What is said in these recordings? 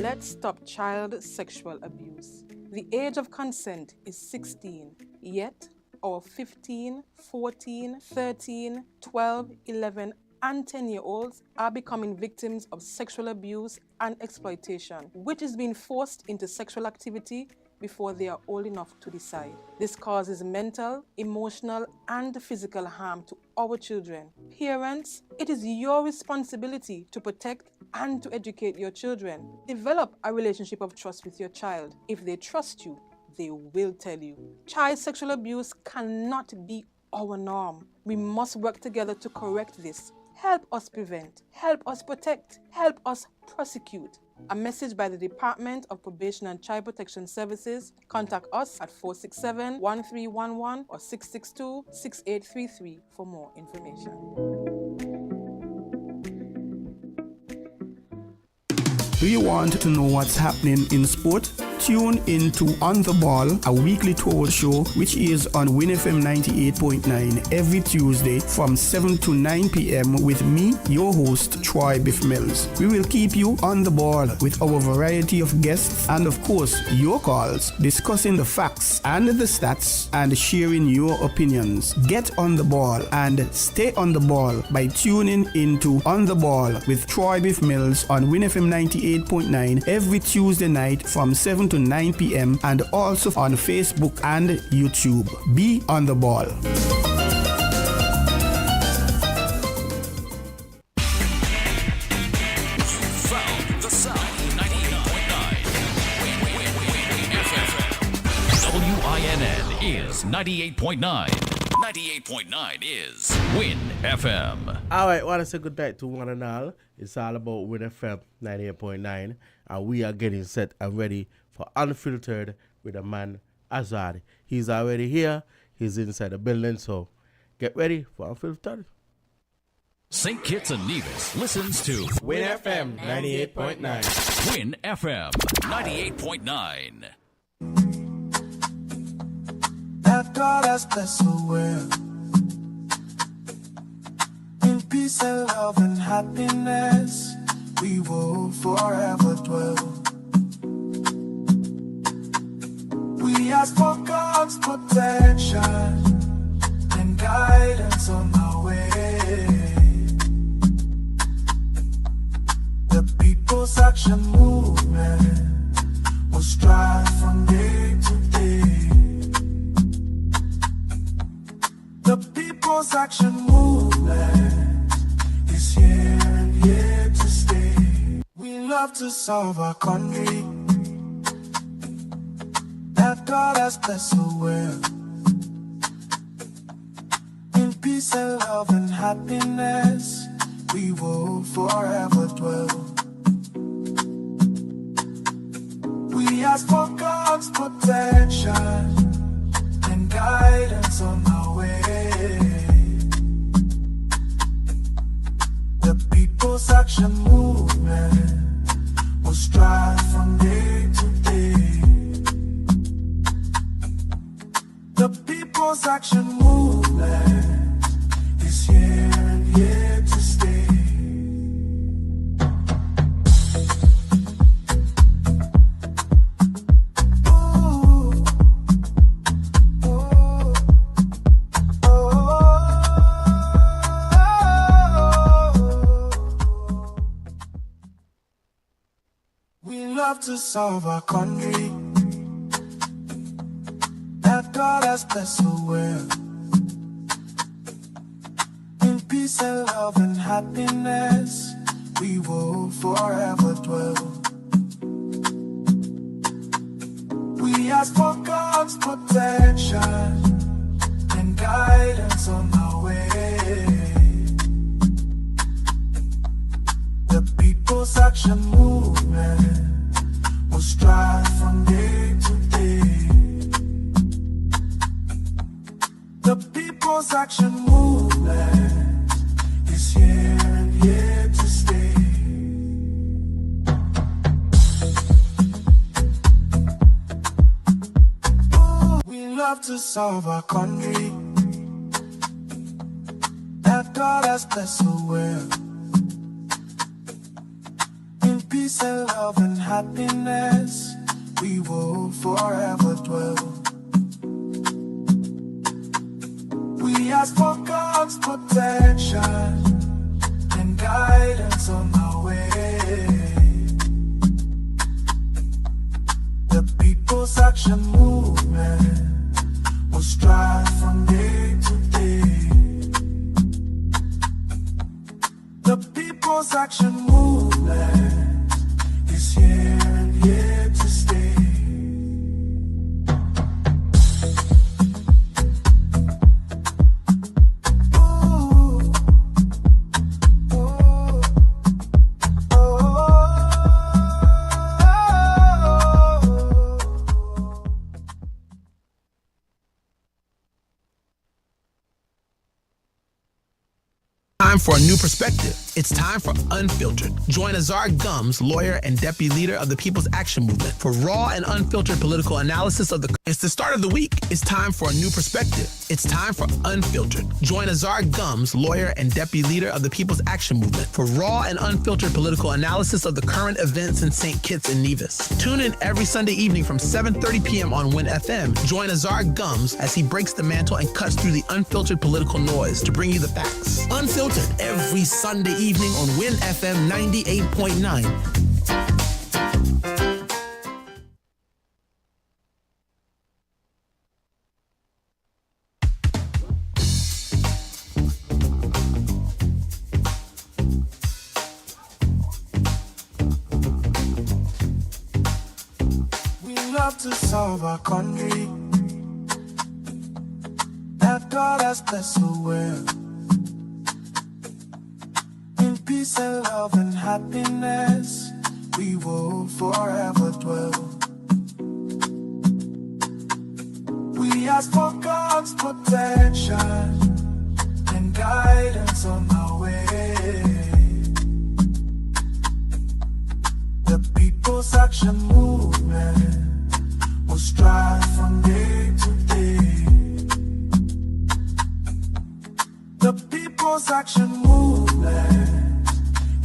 Let's stop child sexual abuse. The age of consent is 16, yet our 15, 14, 13, 12, 11, and 10-year-olds are becoming victims of sexual abuse and exploitation, which is being forced into sexual activity before they are old enough to decide. This causes mental, emotional, and physical harm to our children. Parents, it is your responsibility to protect and to educate your children. Develop a relationship of trust with your child. If they trust you, they will tell you. Child sexual abuse cannot be our norm. We must work together to correct this. Help us prevent, help us protect, help us prosecute. A message by the Department of Probation and Child Protection Services. Contact us at 467-1311 or 662-6833 for more information. Do you want to know what's happening in sport? Tune into On The Ball, a weekly tour show which is on WinFM 98.9 every Tuesday from 7 to 9 p.m. with me, your host, Troy Biff Mills. We will keep you on the ball with our variety of guests and, of course, your calls, discussing the facts and the stats and sharing your opinions. Get on the ball and stay on the ball by tuning into On The Ball with Troy Biff Mills on WinFM 98.9 every Tuesday night from 7 to 9 p.m. and also on Facebook and YouTube. Be on the ball. Found the sound 98.9. WINN is 98.9. 98.9 is Win FM. All right, want to say good night to one and all. It's all about Win FM 98.9, and we are getting set and ready for Unfiltered with a man, AZARD. He's already here. He's inside the building, so get ready for Unfiltered. St. Kitts and Nevis listens to Win FM 98.9. Win FM 98.9. That God has blessed the world in peace and love and happiness, we will forever dwell. We ask for God's protection and guidance on our way. The People's Action Movement will strive from day to day. The People's Action Movement is here and here to stay. We love to serve our country. That God has blessed the world in peace and love and happiness, we will forever dwell. We ask for God's protection and guidance on our way. The People's Action Movement will strive from day to day. The People's Action Movement is here and here to stay. To serve our country, that God has blessed the world in peace and love and happiness, we will forever dwell. We ask for God's protection and guidance on our way. The People's Action Movement will strive from day to day. The People's Action Movement is here and here to stay. We love to serve our country. That God has blessed the world in peace peace and love and happiness, we will forever dwell. We ask for God's protection and guidance on our way. The People's Action Movement will strive from day to day. The People's Action Movement is here and here to stay. Time for a new perspective. It's time for Unfiltered. Join AZARD Gumbs, lawyer and deputy leader of the People's Action Movement, for raw and unfiltered political analysis of the. It's the start of the week. It's time for a new perspective. It's time for Unfiltered. Join AZARD Gumbs, lawyer and deputy leader of the People's Action Movement, for raw and unfiltered political analysis of the current events in St. Kitts and Nevis. Tune in every Sunday evening from 7:30 p.m. on WinFM. Join AZARD Gumbs as he breaks the mantle and cuts through the unfiltered political noise to bring you the facts. Unfiltered every Sunday evening on WinFM 98.9. We love to serve our country that God has blessed so well. In peace and love and happiness, we will forever dwell. We ask for God's protection and guidance on our way. The People's Action Movement will strive from day to day. The People's Action Movement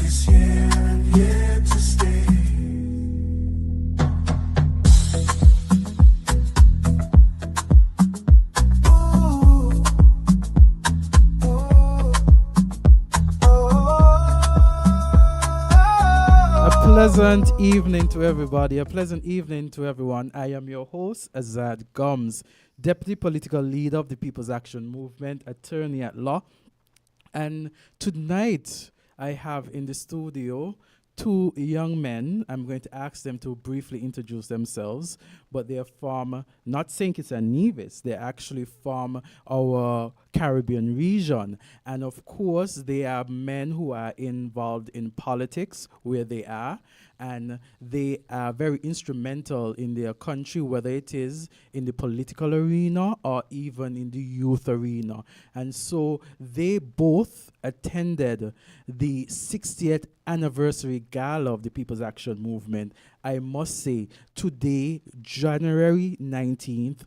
is here and here to stay. A pleasant evening to everybody. A pleasant evening to everyone. I am your host, AZARD Gums, Deputy Political Leader of the People's Action Movement, attorney at law. And tonight, I have in the studio two young men. I'm going to ask them to briefly introduce themselves, but they are from not St. Kitts and Nevis. They're actually from our Caribbean region. And of course, they are men who are involved in politics where they are, and they are very instrumental in their country, whether it is in the political arena or even in the youth arena. And so they both attended the 60th anniversary Gala of the People's Action Movement. I must say, today, January 19th,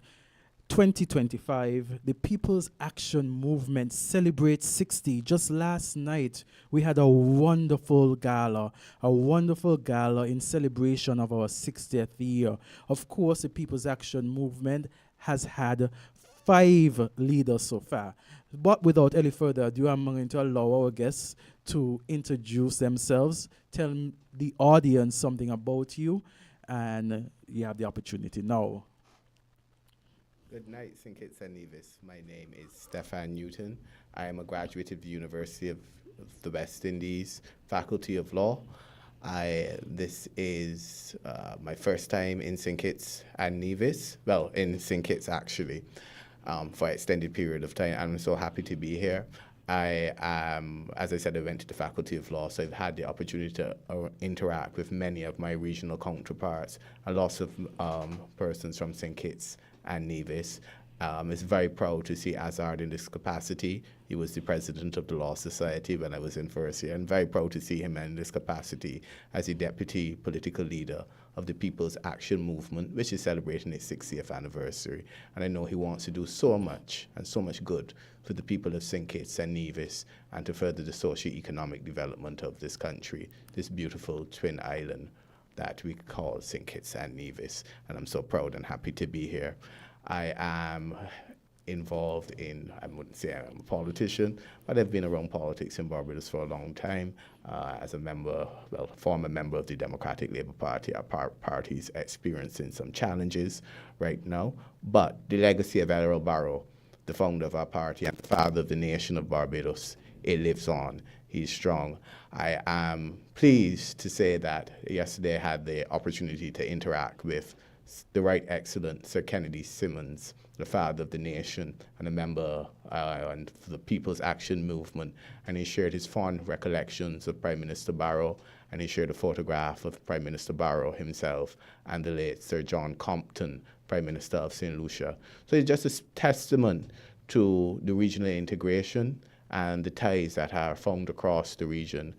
2025, the People's Action Movement celebrates 60. Just last night, we had a wonderful gala in celebration of our 60th year. Of course, the People's Action Movement has had 5 leaders so far. But without any further ado, I'm going to allow our guests to introduce themselves, tell the audience something about you, and you have the opportunity now. Good night, St. Kitts and Nevis. My name is Stefan Newton. I am a graduate of the University of the West Indies, Faculty of Law. This is my first time in St. Kitts and Nevis, well, in St. Kitts actually, for an extended period of time. I'm so happy to be here. As I said, I went to the Faculty of Law, so I've had the opportunity to interact with many of my regional counterparts and lots of persons from St. Kitts and Nevis. Is very proud to see AZARD in this capacity. He was the president of the Law Society when I was in first year, and very proud to see him in this capacity as the deputy political leader of the People's Action Movement, which is celebrating its 60th anniversary. And I know he wants to do so much and so much good for the people of St. Kitts and Nevis and to further the socio-economic development of this country, this beautiful twin island that we call St. Kitts and Nevis. And I'm so proud and happy to be here. I am involved in, I wouldn't say I'm a politician, but I've been around politics in Barbados for a long time as a member, well, former member of the Democratic Labour Party. Our party's experiencing some challenges right now, but the legacy of Errol Barrow, the founder of our party and the father of the nation of Barbados, it lives on. He's strong. I am pleased to say that yesterday I had the opportunity to interact with the Right Excellent Sir Kennedy Simmons, the father of the nation and a member and the People's Action Movement, and he shared his fond recollections of Prime Minister Barrow, and he shared a photograph of Prime Minister Barrow himself and the late Sir John Compton, Prime Minister of St. Lucia. So it's just a testament to the regional integration and the ties that are found across the region.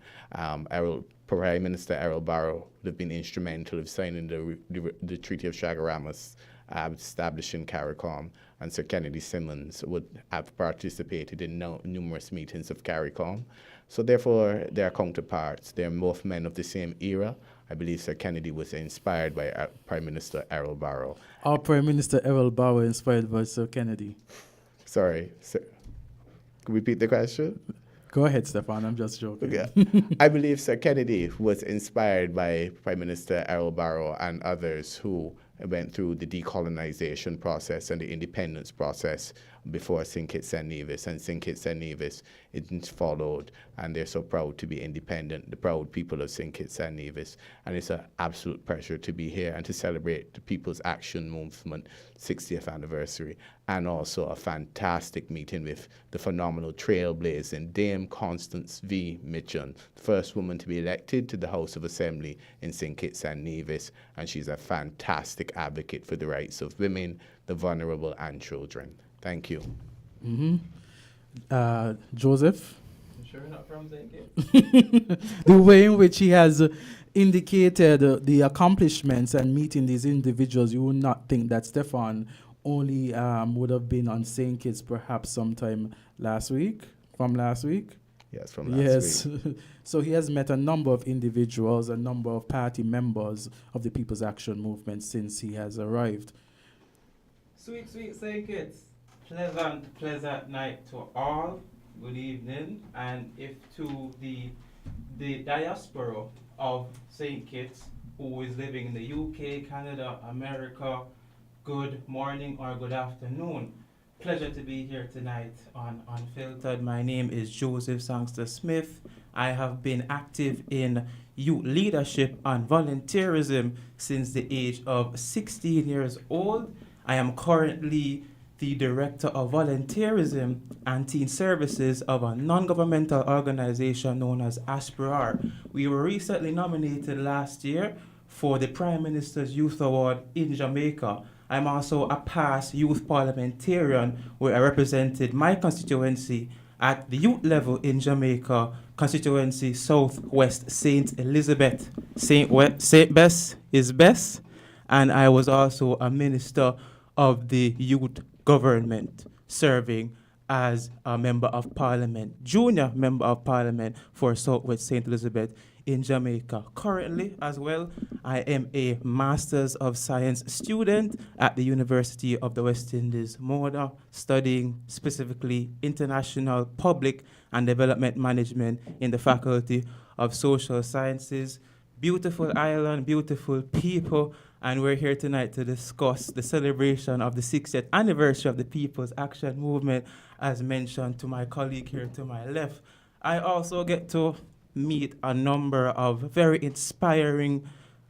Prime Minister Errol Barrow would have been instrumental in signing the Treaty of Chaguaramas, establishing CARICOM, and Sir Kennedy Simmons would have participated in numerous meetings of CARICOM. So therefore, they are counterparts. They're both men of the same era. I believe Sir Kennedy was inspired by Prime Minister Errol Barrow. Our Prime Minister Errol Barrow inspired by Sir Kennedy. Sorry, repeat the question? Go ahead, Stefan. I'm just joking. Yeah. I believe Sir Kennedy was inspired by Prime Minister Errol Barrow and others who went through the decolonization process and the independence process before St. Kitts and Nevis. And St. Kitts and Nevis, it followed, and they're so proud to be independent, the proud people of St. Kitts and Nevis. And it's an absolute pleasure to be here and to celebrate the People's Action Movement 60th anniversary, and also a fantastic meeting with the phenomenal trailblazing Dame Constance V. Mitchell, the first woman to be elected to the House of Assembly in St. Kitts and Nevis, and she's a fantastic advocate for the rights of women, the vulnerable, and children. Thank you. Joseph? I'm sure not from St. Kitts. The way in which he has indicated the accomplishments and meeting these individuals, you would not think that Stefan only would have been on St. Kitts perhaps sometime last week, from last week? Yes, from last week. Yes. So he has met a number of individuals, a number of party members of the People's Action Movement since he has arrived. Sweet, sweet St. Kitts. Pleasant night to all. Good evening. And if to the diaspora of St. Kitts who is living in the UK, Canada, America, good morning or good afternoon. Pleasure to be here tonight on Unfiltered. My name is Joseph Sangster Smith. I have been active in youth leadership and volunteerism since the age of 16 years old. I am currently the Director of Volunteerism and Teen Services of a non-governmental organization known as ASPRAR. We were recently nominated last year for the Prime Minister's Youth Award in Jamaica. I'm also a past youth parliamentarian where I represented my constituency at the youth level in Jamaica, constituency Southwest St. Elizabeth. St. Bess is best. And I was also a minister of the youth government, serving as a member of parliament, junior member of parliament for Southwest St. Elizabeth in Jamaica. Currently, as well, I am a Masters of Science student at the University of the West Indies, Moda, studying specifically international public and development management in the Faculty of Social Sciences. Beautiful island, beautiful people, and we're here tonight to discuss the celebration of the 60th anniversary of the People's Action Movement, as mentioned to my colleague here to my left. I also get to meet a number of very inspiring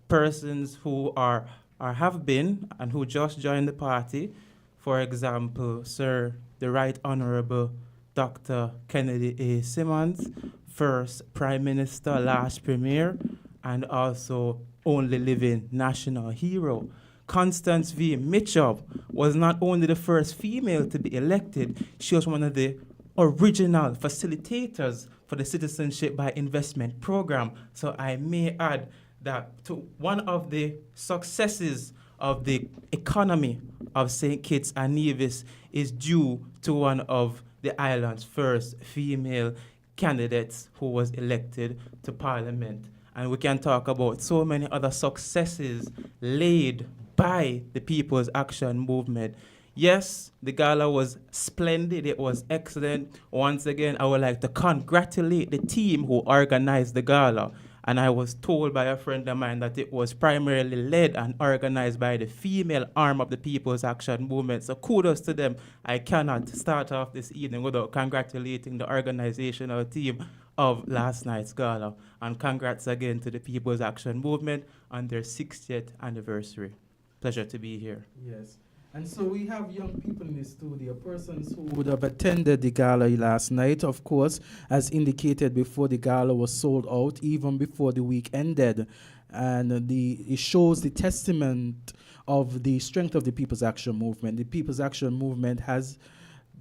persons who are have been and who just joined the party. For example, Sir the Right Honorable Dr. Kennedy A. Simmons, first Prime Minister, last Premier, and also only living national hero. Constance V. Mitchell was not only the first female to be elected, she was one of the original facilitators for the Citizenship by Investment program. So I may add that to one of the successes of the economy of St. Kitts and Nevis is due to one of the island's first female candidates who was elected to Parliament. And we can talk about so many other successes laid by the People's Action Movement. Yes, the gala was splendid. It was excellent. Once again, I would like to congratulate the team who organized the gala. And I was told by a friend of mine that it was primarily led and organized by the female arm of the People's Action Movement. So kudos to them. I cannot start off this evening without congratulating the organizational team of last night's gala. And congrats again to the People's Action Movement on their 60th anniversary. Pleasure to be here. Yes. And so we have young people in the studio, persons who would have attended the gala last night, of course, as indicated before the gala was sold out, even before the week ended. And it shows the testament of the strength of the People's Action Movement. The People's Action Movement has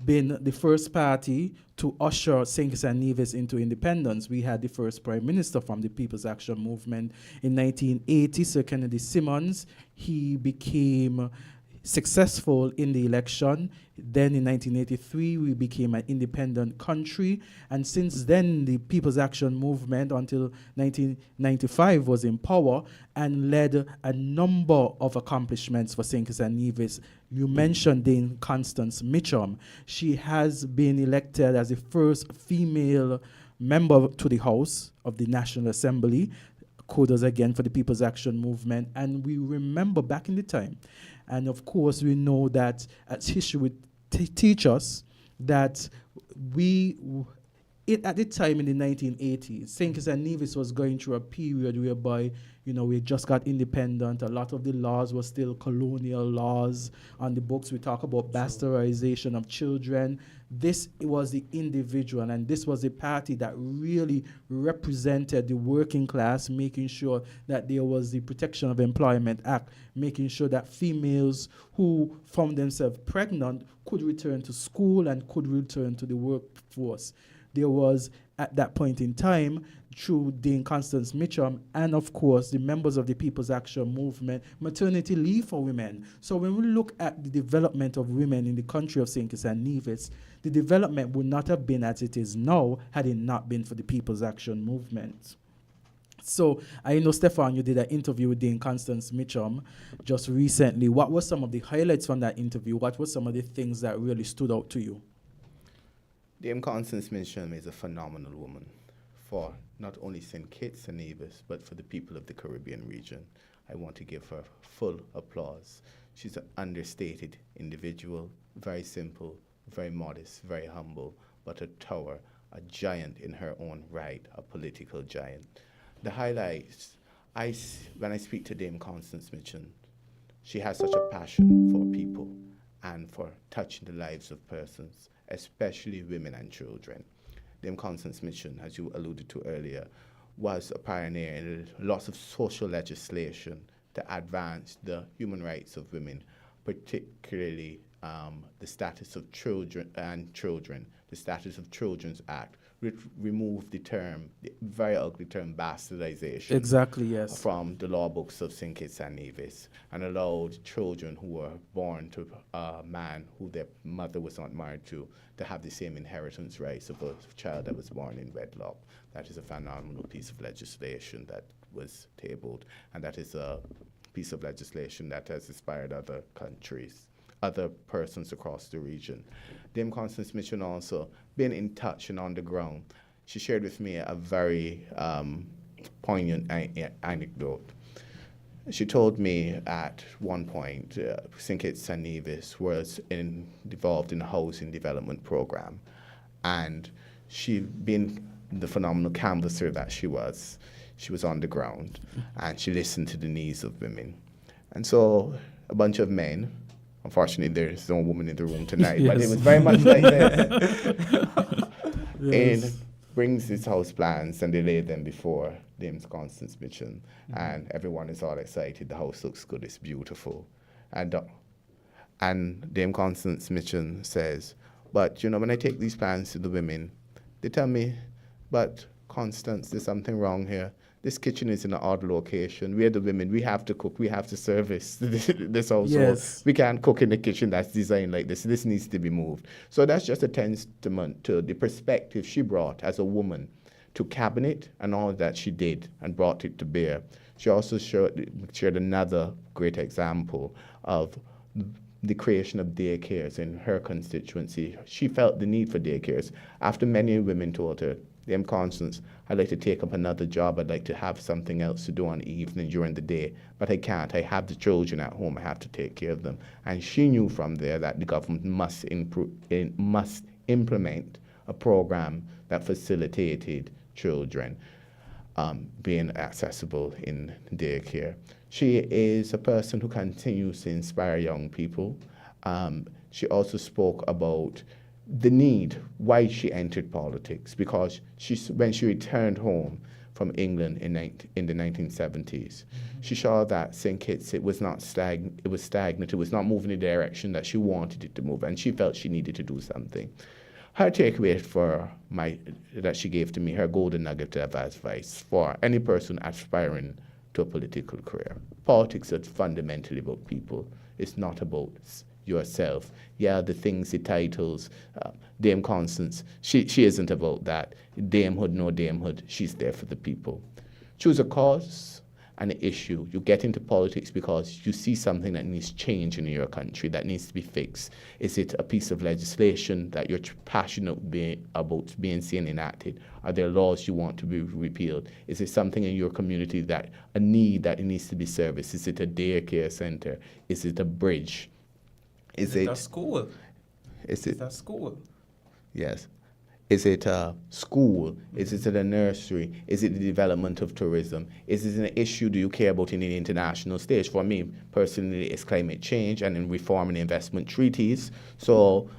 been the first party to usher St. Kitts and Nevis into independence. We had the first prime minister from the People's Action Movement in 1980, Sir Kennedy Simmons. He became successful in the election. Then in 1983, we became an independent country. And since then, the People's Action Movement until 1995 was in power and led a number of accomplishments for St. Kitts and Nevis. You mentioned Dame Constance Mitchell. She has been elected as the first female member to the House of the National Assembly. Kudos again for the People's Action Movement. And we remember back in the time, and of course, we know that as history would teach us that at the time in the 1980s, St. Kitts and Nevis was going through a period whereby, we just got independent. A lot of the laws were still colonial laws on the books. We talk about bastardization of children. This was the individual, and this was a party that really represented the working class, making sure that there was the Protection of Employment Act, making sure that females who found themselves pregnant could return to school and could return to the workforce. There was, at that point in time, through Dame Constance Mitchell and, of course, the members of the People's Action Movement, maternity leave for women. So when we look at the development of women in the country of St. Kitts and Nevis, the development would not have been as it is now had it not been for the People's Action Movement. So I know, Stefan, you did an interview with Dame Constance Mitchell just recently. What were some of the highlights from that interview? What were some of the things that really stood out to you? Dame Constance Mitchell is a phenomenal woman for not only St. Kitts and Nevis, but for the people of the Caribbean region. I want to give her full applause. She's an understated individual, very simple, very modest, very humble, but a tower, a giant in her own right, a political giant. The highlights, when I speak to Dame Constance Mitchell, she has such a passion for people and for touching the lives of persons, especially women and children. Dame Constance Mitchell, as you alluded to earlier, was a pioneer in lots of social legislation to advance the human rights of women, particularly the status of children, the Status of Children's Act, which removed the very ugly term bastardization. Exactly, yes. From the law books of St. Kitts and Nevis, and allowed children who were born to a man who their mother was not married to have the same inheritance rights of a child that was born in wedlock. That is a phenomenal piece of legislation that was tabled, and that is a piece of legislation that has inspired other countries, other persons across the region. Dame Constance Mitchell also been in touch and on the ground. She shared with me a very poignant anecdote. She told me at one point, St. Kitts and Nevis was involved in a housing development program, and she, being the phenomenal canvasser that she was on the ground, and she listened to the needs of women. And so a bunch of men, unfortunately there's no woman in the room tonight, yes. But it was very much like this. Yes. And brings his house plans and they lay them before name's Constance Mitchell, and everyone is all excited. The house looks good, it's beautiful. And Dame Constance Mitchell says, but, you know, when I take these plans to the women, they tell me, but Constance, there's something wrong here. This kitchen is in an odd location. We're the women. We have to cook. We have to service this household. Yes. We can't cook in a kitchen that's designed like this. This needs to be moved. So that's just a testament to the perspective she brought as a woman to cabinet and all that she did and brought it to bear. She also shared another great example of the creation of daycares in her constituency. She felt the need for daycares. After many women told her, Dame Constance, I'd like to take up another job. I'd like to have something else to do on the evening during the day, but I can't. I have the children at home. I have to take care of them. And she knew from there that the government must implement a program that facilitated children being accessible in daycare. She is a person who continues to inspire young people. She also spoke about the need, why she entered politics, because when she returned home from England in the 1970s, she saw that St. Kitts, it was stagnant, it was not moving in the direction that she wanted it to move, and she felt she needed to do something. Her takeaway that she gave to me, her golden nugget of advice for any person aspiring to a political career. Politics is fundamentally about people. It's not about yourself. Yeah, the things, the titles. Dame Constance, she isn't about that. Damehood, no damehood. She's there for the people. Choose a cause and an issue. You get into politics because you see something that needs change in your country, that needs to be fixed. Is it a piece of legislation that you're passionate about being seen enacted? Are there laws you want to be repealed? Is it something in your community that a need that it needs to be serviced? Is it a daycare center? Is it a bridge? Is it a school? Is it a school? Yes. Is it a school? Is it a nursery? Is it the development of tourism? Is it an issue do you care about in the international stage? For me, personally, it's climate change and in reforming investment treaties. So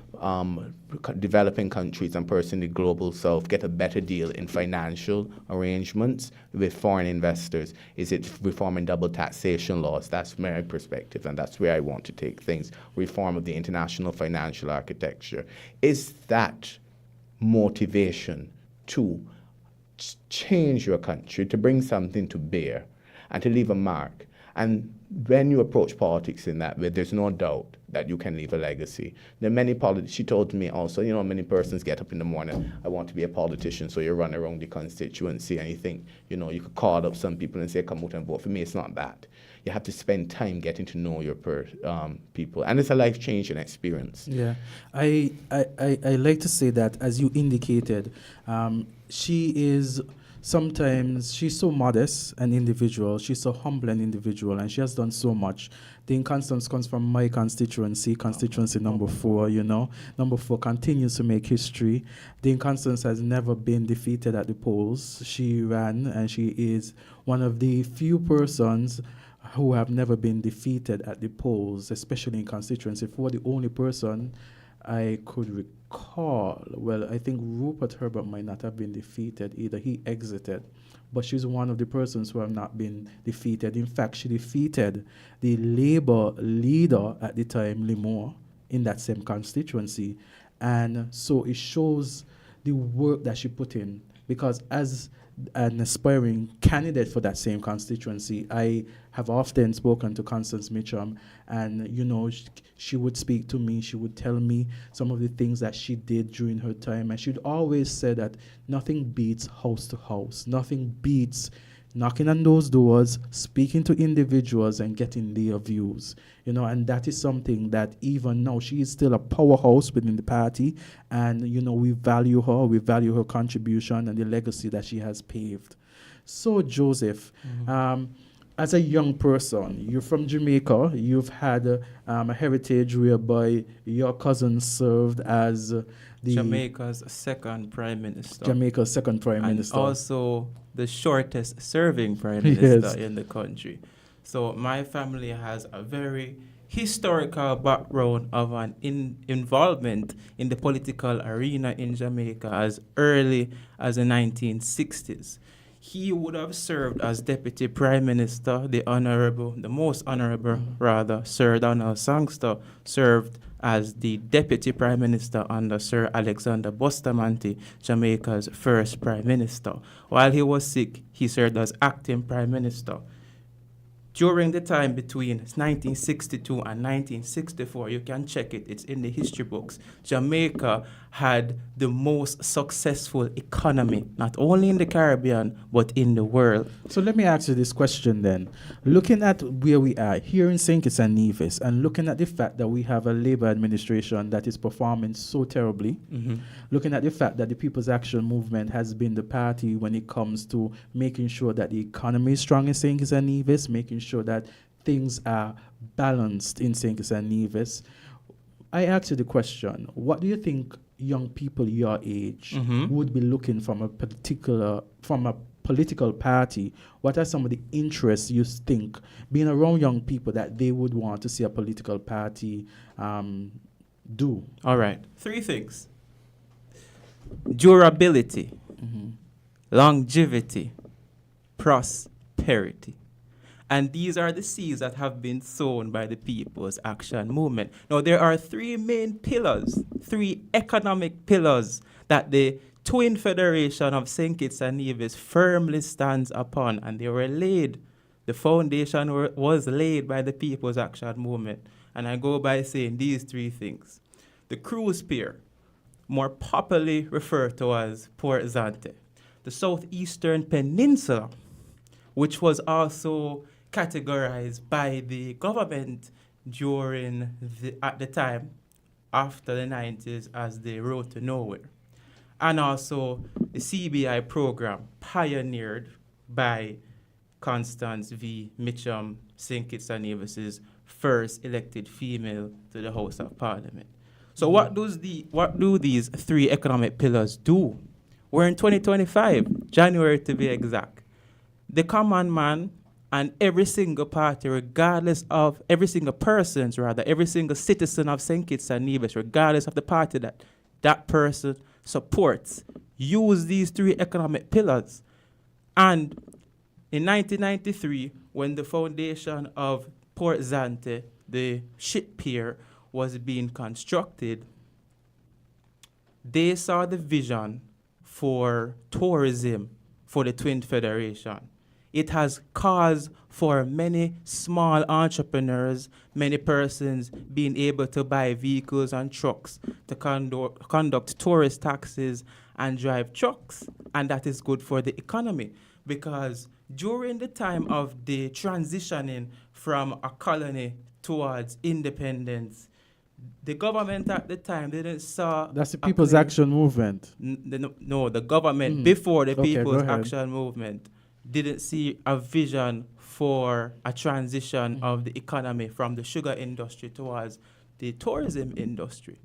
developing countries and personally global south get a better deal in financial arrangements with foreign investors. Is it reforming double taxation laws? That's my perspective, and that's where I want to take things. Reform of the international financial architecture. Is that motivation to change your country, to bring something to bear, and to leave a mark? And when you approach politics in that way, there's no doubt that you can leave a legacy. There are many she told me also, you know, many persons get up in the morning, I want to be a politician, so you run around the constituency and you think, you know, you could call up some people and say, come out and vote for me. It's not that. You have to spend time getting to know your people. And it's a life-changing experience. Yeah. I like to say that, as you indicated, she's so modest an individual, she's so humble an individual, and she has done so much. Dame Constance comes from my constituency number 4, you know. Number 4 continues to make history. Dame Constance has never been defeated at the polls. She ran, and she is one of the few persons who have never been defeated at the polls, especially in constituency 4. The only person I could recall, well, I think Rupert Herbert might not have been defeated either. He exited. But she's one of the persons who have not been defeated. In fact, she defeated the Labour leader at the time, Limor, in that same constituency. And so it shows the work that she put in. Because as an aspiring candidate for that same constituency, I have often spoken to Constance Mitchell, and you know, she would speak to me, she would tell me some of the things that she did during her time, and she'd always say that nothing beats house to house, nothing beats knocking on those doors, speaking to individuals and getting their views, you know, and that is something that even now, she is still a powerhouse within the party, and, you know, we value her contribution and the legacy that she has paved. So, Joseph, as a young person, you're from Jamaica, you've had a heritage whereby your cousin served as Jamaica's second prime minister. And also the shortest serving prime minister in the country. So my family has a very historical background of an involvement in the political arena in Jamaica as early as the 1960s. he would have served as Deputy Prime Minister. The most honorable, rather, Sir Donald Sangster served as the Deputy Prime Minister under Sir Alexander Bustamante, Jamaica's first Prime Minister. While he was sick, he served as acting Prime Minister. During the time between 1962 and 1964, you can check it, it's in the history books, Jamaica had the most successful economy, not only in the Caribbean, but in the world. So let me ask you this question then. Looking at where we are here in St. Kitts and Nevis, and looking at the fact that we have a Labour administration that is performing so terribly, looking at the fact that the People's Action Movement has been the party when it comes to making sure that the economy is strong in St. Kitts and Nevis, making sure that things are balanced in St. Kitts and Nevis, I ask you the question, what do you think young people your age would be looking from a political party? What are some of the interests you think, being around young people, that they would want to see a political party do? All right, 3 things. Durability, longevity, prosperity. And these are the seeds that have been sown by the People's Action Movement. Now, there are 3 main pillars, 3 economic pillars that the Twin Federation of St. Kitts and Nevis firmly stands upon, and they were laid. The foundation was laid by the People's Action Movement. And I go by saying these 3 things. The cruise pier, more popularly referred to as Port Zante. The southeastern peninsula, which was also categorized by the government at the time, after the 90s, as the road to nowhere. And also the CBI program, pioneered by Constance V. Mitchum, St. Kitts and Nevis's first elected female to the House of Parliament. So what do these 3 economic pillars do? We're in 2025, January to be exact. The common man and every single party, regardless of every single citizen of St. Kitts and Nevis, regardless of the party that person supports, use these 3 economic pillars. And in 1993, when the foundation of Port Zante, the ship pier, was being constructed, they saw the vision for tourism for the Twin Federation. It has caused for many small entrepreneurs, many persons being able to buy vehicles and trucks to conduct tourist taxis and drive trucks. And that is good for the economy, because during the time of the transitioning from a colony towards independence, the government at the time didn't saw... That's the People's Action Movement. No, the government before the People's Action Movement didn't see a vision for a transition of the economy from the sugar industry towards the tourism industry.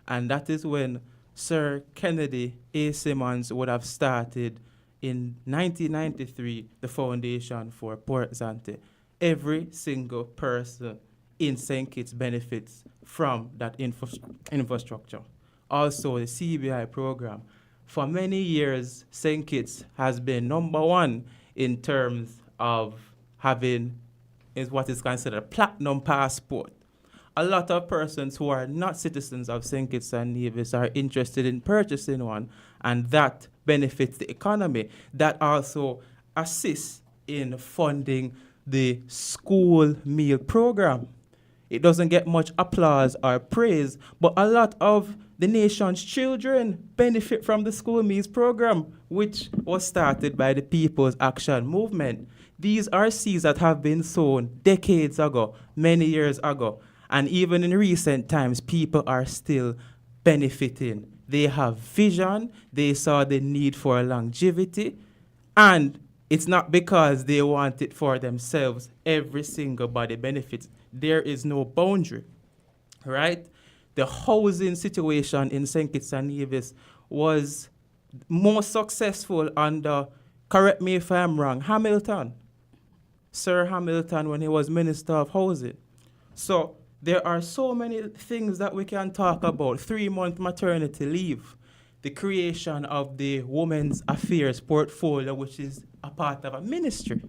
And that is when Sir Kennedy A. Simmons would have started in 1993 the foundation for Port Zante. Every single person in St. Kitts benefits from that infrastructure. Also, the CBI program. For many years, St. Kitts has been number 1 in terms of having what is considered a platinum passport. A lot of persons who are not citizens of St. Kitts and Nevis are interested in purchasing one, and that benefits the economy. That also assists in funding the school meal program. It doesn't get much applause or praise, but a lot of the nation's children benefit from the school meals program, which was started by the People's Action Movement. These are seeds that have been sown decades ago, many years ago, and even in recent times, people are still benefiting. They have vision, they saw the need for longevity, and it's not because they want it for themselves. Every single body benefits. There is no boundary, right? The housing situation in St. Kitts and Nevis was more successful under, correct me if I'm wrong, Hamilton. Sir Hamilton, when he was Minister of Housing. So there are so many things that we can talk about. 3-month maternity leave, the creation of the Women's Affairs portfolio, which is a part of a ministry.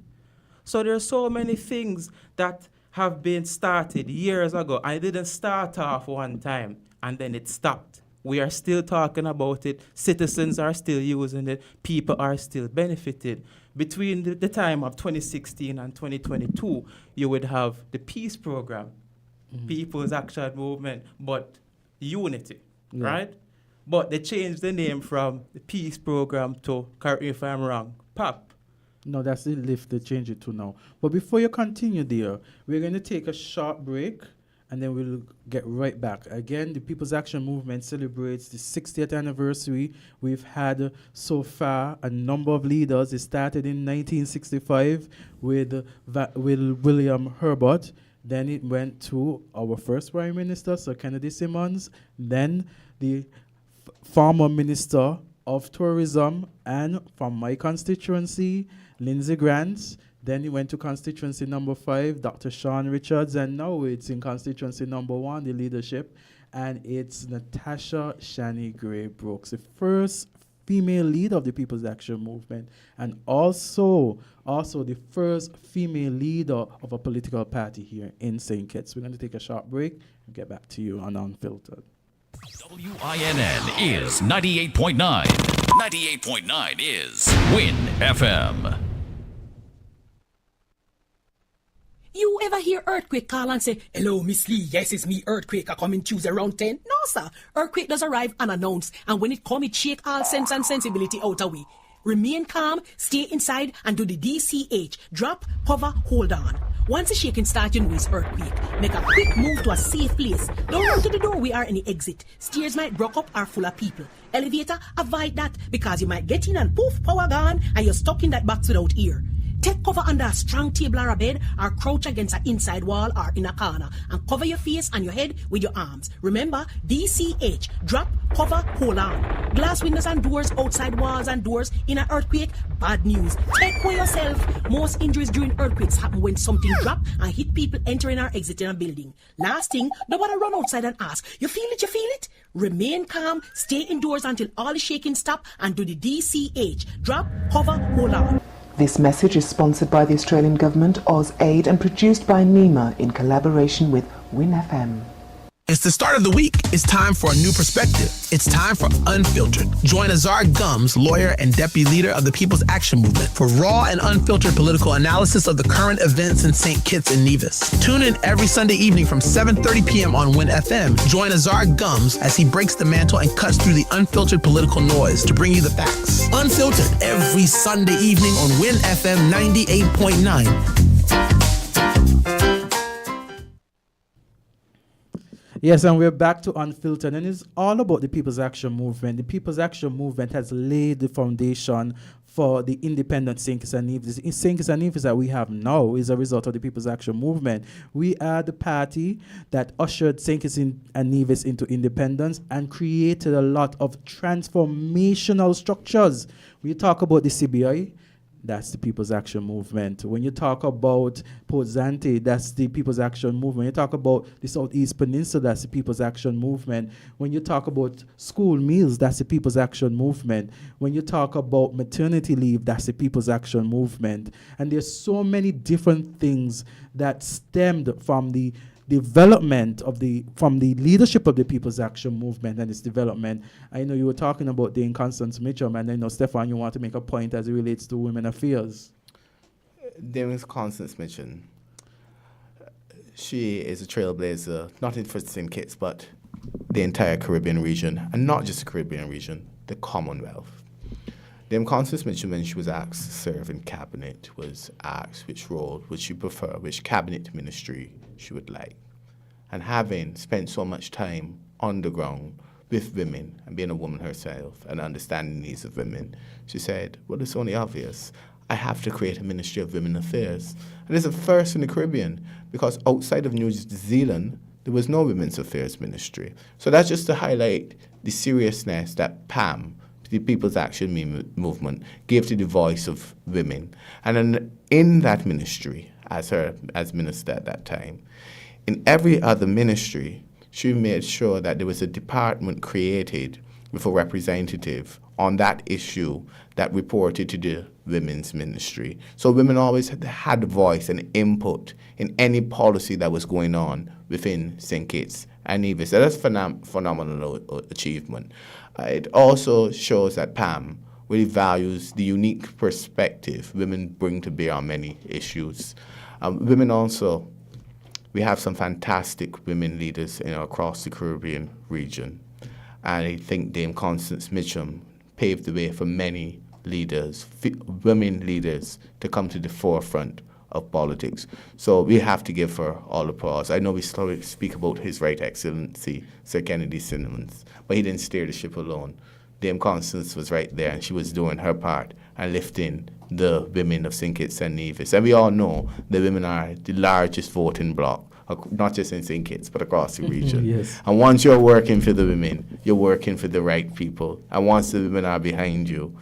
So there are so many things that have been started years ago. I didn't start off one time and then it stopped. We are still talking about it. Citizens are still using it. People are still benefited. Between the time of 2016 and 2022, you would have the peace program, People's Action Movement, but unity, right? But they changed the name from the peace program to, correct me if I'm wrong, PAP. No, that's the lift they change it to now. But before you continue there, we're going to take a short break and then we'll get right back. Again, the People's Action Movement celebrates the 60th anniversary. We've had so far a number of leaders. It started in 1965 with William Herbert. Then it went to our first Prime Minister, Sir Kennedy Simmons. Then the former Minister of Tourism and from my constituency, Lindsay Grant. Then he went to constituency number 5, Dr. Sean Richards, and now it's in constituency number 1, the leadership, and it's Natasha Shani Gray Brooks, the first female leader of the People's Action Movement, and also the first female leader of a political party here in St. Kitts. We're going to take a short break and get back to you on Unfiltered. WINN is 98.9. 98.9 is Win FM. You ever hear Earthquake call and say, "Hello, Miss Lee, yes, it's me, Earthquake, I come in Tuesday around 10? No, sir. Earthquake does arrive unannounced, and when it come, it shake all sense and sensibility out of we. Remain calm, stay inside, and do the DCH. Drop, cover, hold on. Once the shaking starts, you know it's earthquake. Make a quick move to a safe place. Don't run to the door, we are in the exit. Stairs might broke up or full of people. Elevator, avoid that, because you might get in and poof, power gone, and you're stuck in that box without ear. Take cover under a strong table or a bed, or crouch against an inside wall or in a corner, and cover your face and your head with your arms. Remember, DCH, drop, cover, hold on. Glass windows and doors, outside walls and doors in an earthquake, bad news. Take care yourself. Most injuries during earthquakes happen when something drop and hit people entering or exiting a building. Last thing, nobody run outside and ask, you feel it, you feel it? Remain calm, stay indoors until all the shaking stop, and do the DCH, drop, cover, hold on. This message is sponsored by the Australian Government, AusAid, and produced by NEMA in collaboration with WinFM. It's the start of the week. It's time for a new perspective. It's time for Unfiltered. Join AZARD GUMBS, lawyer and deputy leader of the People's Action Movement, for raw and unfiltered political analysis of the current events in St. Kitts and Nevis. Tune in every Sunday evening from 7:30 p.m. on WinFM. Join AZARD GUMBS as he breaks the mantle and cuts through the unfiltered political noise to bring you the facts. Unfiltered every Sunday evening on WinFM 98.9. Yes, and we're back to Unfiltered, and it's all about the People's Action Movement. The People's Action Movement has laid the foundation for the independent St. Kitts and Nevis. St. Kitts and Nevis that we have now is a result of the People's Action Movement. We are the party that ushered St. Kitts and Nevis into independence and created a lot of transformational structures. When you talk about the CBI, that's the People's Action Movement. When you talk about Port Zante, that's the People's Action Movement. When you talk about the Southeast Peninsula, that's the People's Action Movement. When you talk about school meals, that's the People's Action Movement. When you talk about maternity leave, that's the People's Action Movement. And there's so many different things that stemmed from the development from the leadership of the People's Action Movement and its development. I know you were talking about Dame Constance Mitchell, and I know, Stefan, you want to make a point as it relates to women affairs. Dame Constance Mitchell, she is a trailblazer, not in for St. Kitts, but the entire Caribbean region, and not just the Caribbean region, the Commonwealth. Dame Constance Mitchell, when she was asked to serve in cabinet, was asked which role would she prefer, which cabinet ministry she would like. And having spent so much time on the ground with women and being a woman herself and understanding the needs of women, she said, well, it's only obvious. I have to create a Ministry of Women Affairs. And it's a first in the Caribbean because outside of New Zealand, there was no Women's Affairs Ministry. So that's just to highlight the seriousness that PAM, the People's Action Movement, gave to the voice of women. And then in that ministry, as minister at that time, in every other ministry, she made sure that there was a department created with a representative on that issue that reported to the women's ministry. So women always had a voice and input in any policy that was going on within St. Kitts and Nevis. So that's phenomenal achievement. It also shows that Pam really values the unique perspective women bring to bear on many issues. Women also, we have some fantastic women leaders across the Caribbean region. And I think Dame Constance Mitchum paved the way for many leaders, women leaders, to come to the forefront of politics. So we have to give her all applause. I know we slowly speak about His Right Excellency, Sir Kennedy Cinnamons, but he didn't steer the ship alone. Dame Constance was right there, and she was doing her part and lifting the women of St. Kitts and Nevis. And we all know the women are the largest voting bloc, not just in St. Kitts, but across the region. Yes. And once you're working for the women, you're working for the right people. And once the women are behind you,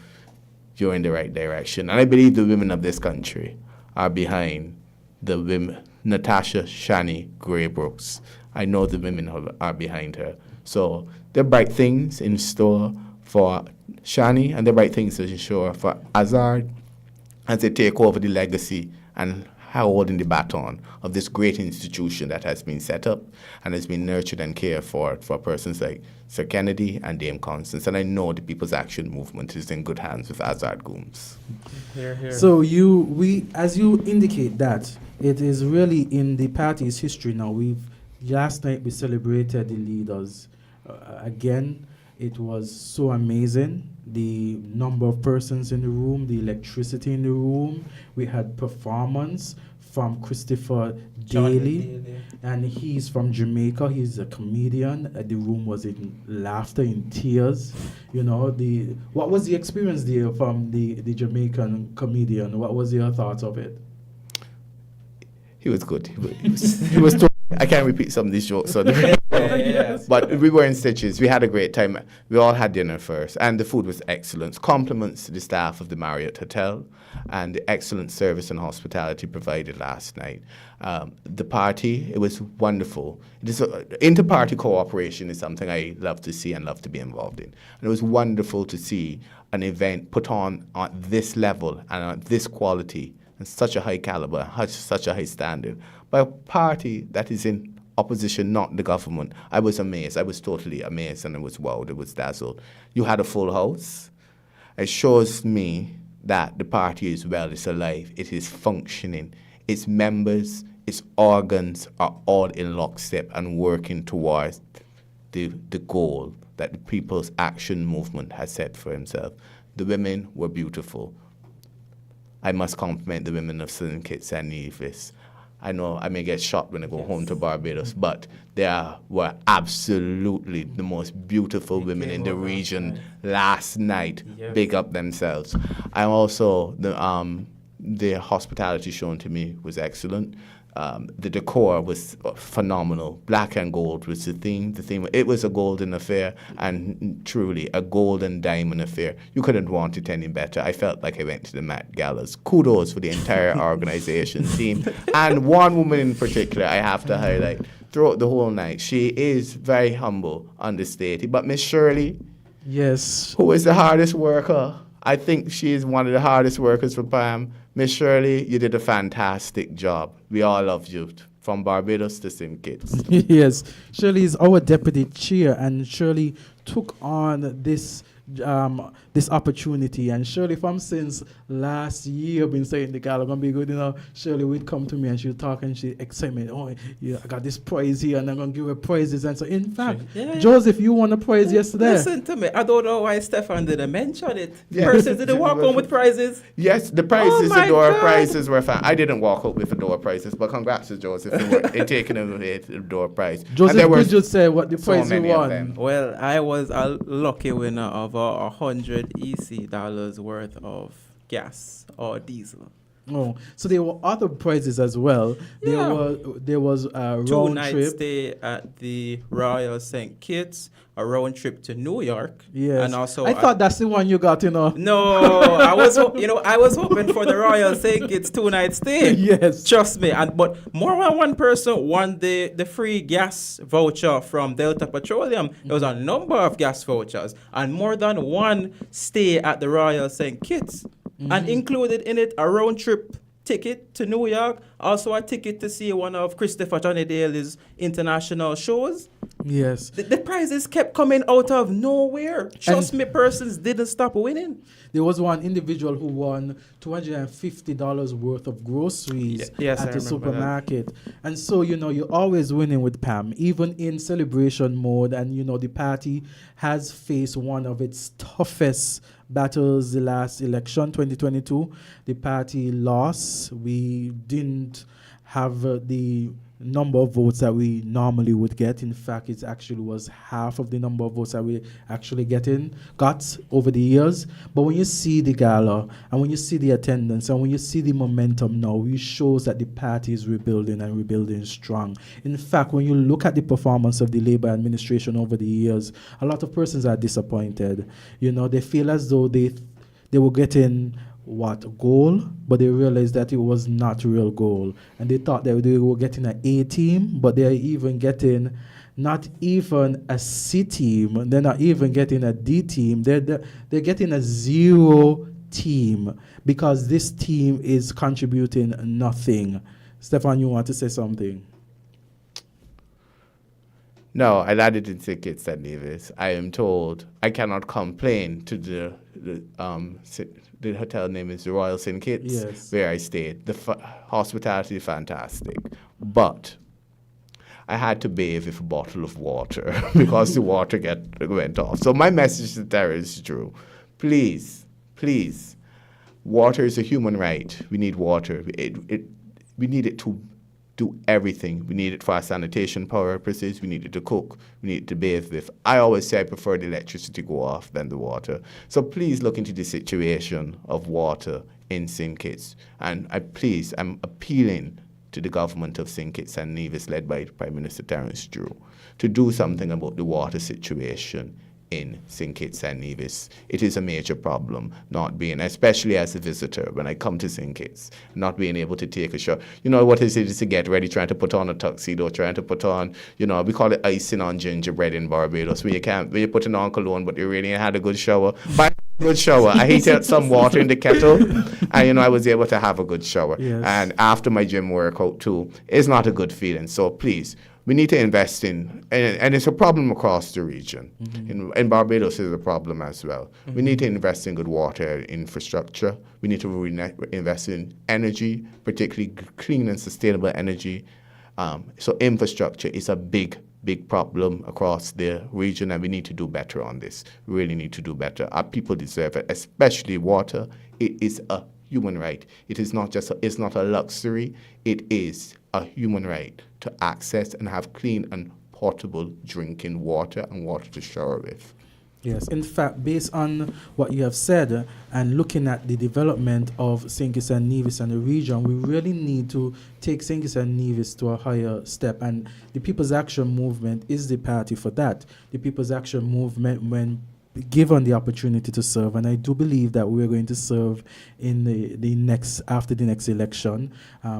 you're in the right direction. And I believe the women of this country are behind the women, Natasha Shani Graybrooks. I know the women are behind her. So there are bright things in store for Shani, and there are bright things in store for AZARD as they take over the legacy and holding the baton of this great institution that has been set up and has been nurtured and cared for persons like Sir Kennedy and Dame Constance. And I know the People's Action Movement is in good hands with AZARD GUMBS. So as you indicate that, it is really in the party's history now. Last night we celebrated the leaders. Again, it was so amazing. The number of persons in the room, the electricity in the room. We had performance from Christopher Daly, and he's from Jamaica. He's a comedian. The room was in laughter, in tears. What was the experience there from the Jamaican comedian? What was your thoughts of it? He was good. He was I can't repeat some of these jokes. So but we were in stitches. We had a great time. We all had dinner first, and the food was excellent. Compliments to the staff of the Marriott Hotel and the excellent service and hospitality provided last night. The party, it was wonderful. Inter-party cooperation is something I love to see and love to be involved in. And it was wonderful to see an event put on this level and at this quality and such a high caliber, such a high standard, by a party that is in opposition, not the government. I was amazed. I was totally amazed, and I was wowed. I was dazzled. You had a full house. It shows me that the party is well, it's alive, it is functioning. Its members, its organs are all in lockstep and working towards the goal that the People's Action Movement has set for himself. The women were beautiful. I must compliment the women of St. Kitts and Nevis. I know I may get shot when I go home to Barbados, but they were absolutely the most beautiful women in the region last night. Yes. Big up themselves. And also, the hospitality shown to me was excellent. The decor was phenomenal. Black and gold was the theme. It was a golden affair, and truly a golden diamond affair. You couldn't want it any better. I felt like I went to the Met Galas. Kudos for the entire organization team. And one woman in particular I have to highlight throughout the whole night. She is very humble, understated. But Miss Shirley, yes, who is the hardest worker, I think she is one of the hardest workers for Pam. Miss Shirley, you did a fantastic job. We all love you, from Barbados to St. Kitts. Yes, Shirley is our deputy chair, and Shirley took on this opportunity. And Shirley, from since last year, been saying the Gala gonna be good. Shirley would come to me and she would talk and she excited. Oh, yeah, I got this prize here, and I'm gonna give her prizes. And so, in fact, Joseph, you won a prize yesterday. Listen to me. I don't know why Stefan didn't mention it. Yes. Persons didn't walk home with prizes. Yes, the prizes, the door prizes were fun. I didn't walk out with the door prizes, but congrats to Joseph in taking away the door prize. Joseph, could you say what the prize you won? Well, I was a lucky winner of $100 EC worth of gas or diesel. Oh, so there were other prizes as well. There was a round Two-night trip. stay at the Royal St. Kitts, a round trip to New York. Yes. And also I thought that's the one you got, No, I was hoping for the Royal St. Kitts 2-night stay. Yes. Trust me. But more than one person won the free gas voucher from Delta Petroleum. There was a number of gas vouchers and more than one stay at the Royal St. Kitts. And included in it a round trip ticket to New York, also a ticket to see one of Christopher Johnny Daly's international shows. Yes. The prizes kept coming out of nowhere. Trust me, persons didn't stop winning. There was one individual who won $250 worth of groceries Yes, at I the remember supermarket. And so, you're always winning with Pam, even in celebration mode. And, the party has faced one of its toughest battles the last election, 2022. The party lost. We didn't have the number of votes that we normally would get. In fact, it actually was half of the number of votes that we actually got over the years. But when you see the gala and when you see the attendance and when you see the momentum now, it shows that the party is rebuilding and rebuilding strong. In fact, when you look at the performance of the Labour administration over the years, a lot of persons are disappointed. They feel as though they were getting goal, but they realized that it was not real goal, and they thought that they were getting an A team, but they're even getting not even a C team. They're not even getting a D team. They're getting a 0 team because this team is contributing nothing. Stefan, you want to say something? No, I landed in St. Kitts and Nevis. I am told I cannot complain to the hotel name is the Royal St. Kitts, yes, where I stayed. The hospitality is fantastic. But I had to bathe with a bottle of water because the water went off. So my message to Terrence Drew, please, water is a human right. We need water. We need it to do everything. We need it for our sanitation purposes. We need it to cook. We need it to bathe with. I always say I prefer the electricity go off than the water. So please look into the situation of water in St. Kitts. And I'm appealing to the government of St. Kitts and Nevis, led by Prime Minister Terrence Drew, to do something about the water situation in St. Kitts and Nevis. It is a major problem, especially as a visitor, when I come to St. Kitts, not being able to take a shower. You know what it is to get ready, trying to put on a tuxedo, trying to put on, we call it icing on gingerbread in Barbados, when you're putting on cologne, but you really ain't had a good shower. But good shower. I heated some water in the kettle, and I was able to have a good shower. Yes. And after my gym workout too, it's not a good feeling. So please, we need to invest in, and it's a problem across the region. Mm-hmm. In Barbados, it's a problem as well. Mm-hmm. We need to invest in good water infrastructure. We need to invest in energy, particularly clean and sustainable energy. So infrastructure is a big problem across the region, and we need to do better on this. We really need to do better. Our people deserve it, especially water. It is a human right. It is not it's not a luxury. It is a human right to access and have clean and portable drinking water and water to shower with. Yes, in fact, based on what you have said and looking at the development of St. Kitts and Nevis and the region, we really need to take St. Kitts and Nevis to a higher step. And the People's Action Movement is the party for that. The People's Action Movement, when given the opportunity to serve, and I do believe that we're going to serve in after the next election.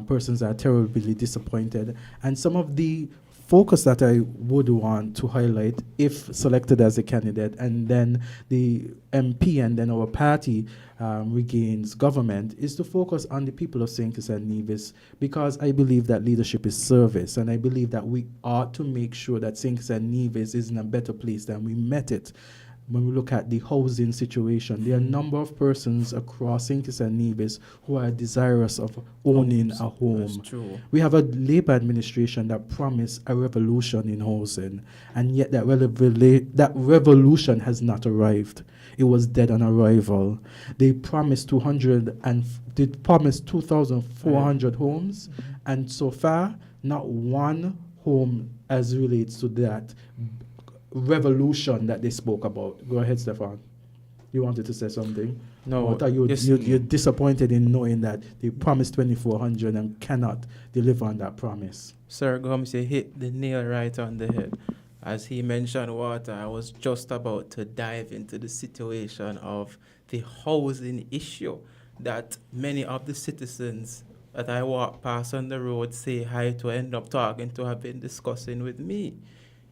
Persons are terribly disappointed, and some of the focus that I would want to highlight, if selected as a candidate, and then the MP and then our party regains government, is to focus on the people of St. Kitts and Nevis, because I believe that leadership is service, and I believe that we ought to make sure that St. Kitts and Nevis is in a better place than we met it. When we look at the housing situation, there are a number of persons across St. Kitts and Nevis who are desirous of owning a home. That's true. We have a Labour administration that promised a revolution in housing, and yet that revolution has not arrived. It was dead on arrival. They promised 2,400 homes, and so far, not one home as relates to that revolution that they spoke about. Go ahead, Stefan. You wanted to say something? No, I thought you're disappointed in knowing that they promised 2,400 and cannot deliver on that promise. Sir Gums, you hit the nail right on the head. As he mentioned water, I was just about to dive into the situation of the housing issue that many of the citizens that I walk past on the road, say hi to, end up talking to, have been discussing with me.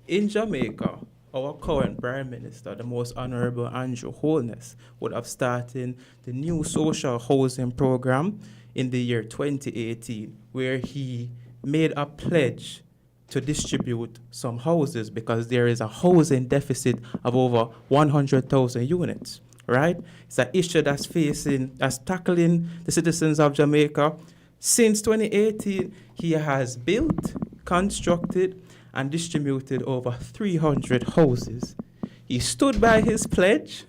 In Jamaica, our current Prime Minister, the Most Honorable Andrew Holness, would have started the new social housing program in the year 2018, where he made a pledge to distribute some houses because there is a housing deficit of over 100,000 units, right? It's an issue that's tackling the citizens of Jamaica. Since 2018, he has built, constructed, and distributed over 300 houses. He stood by his pledge,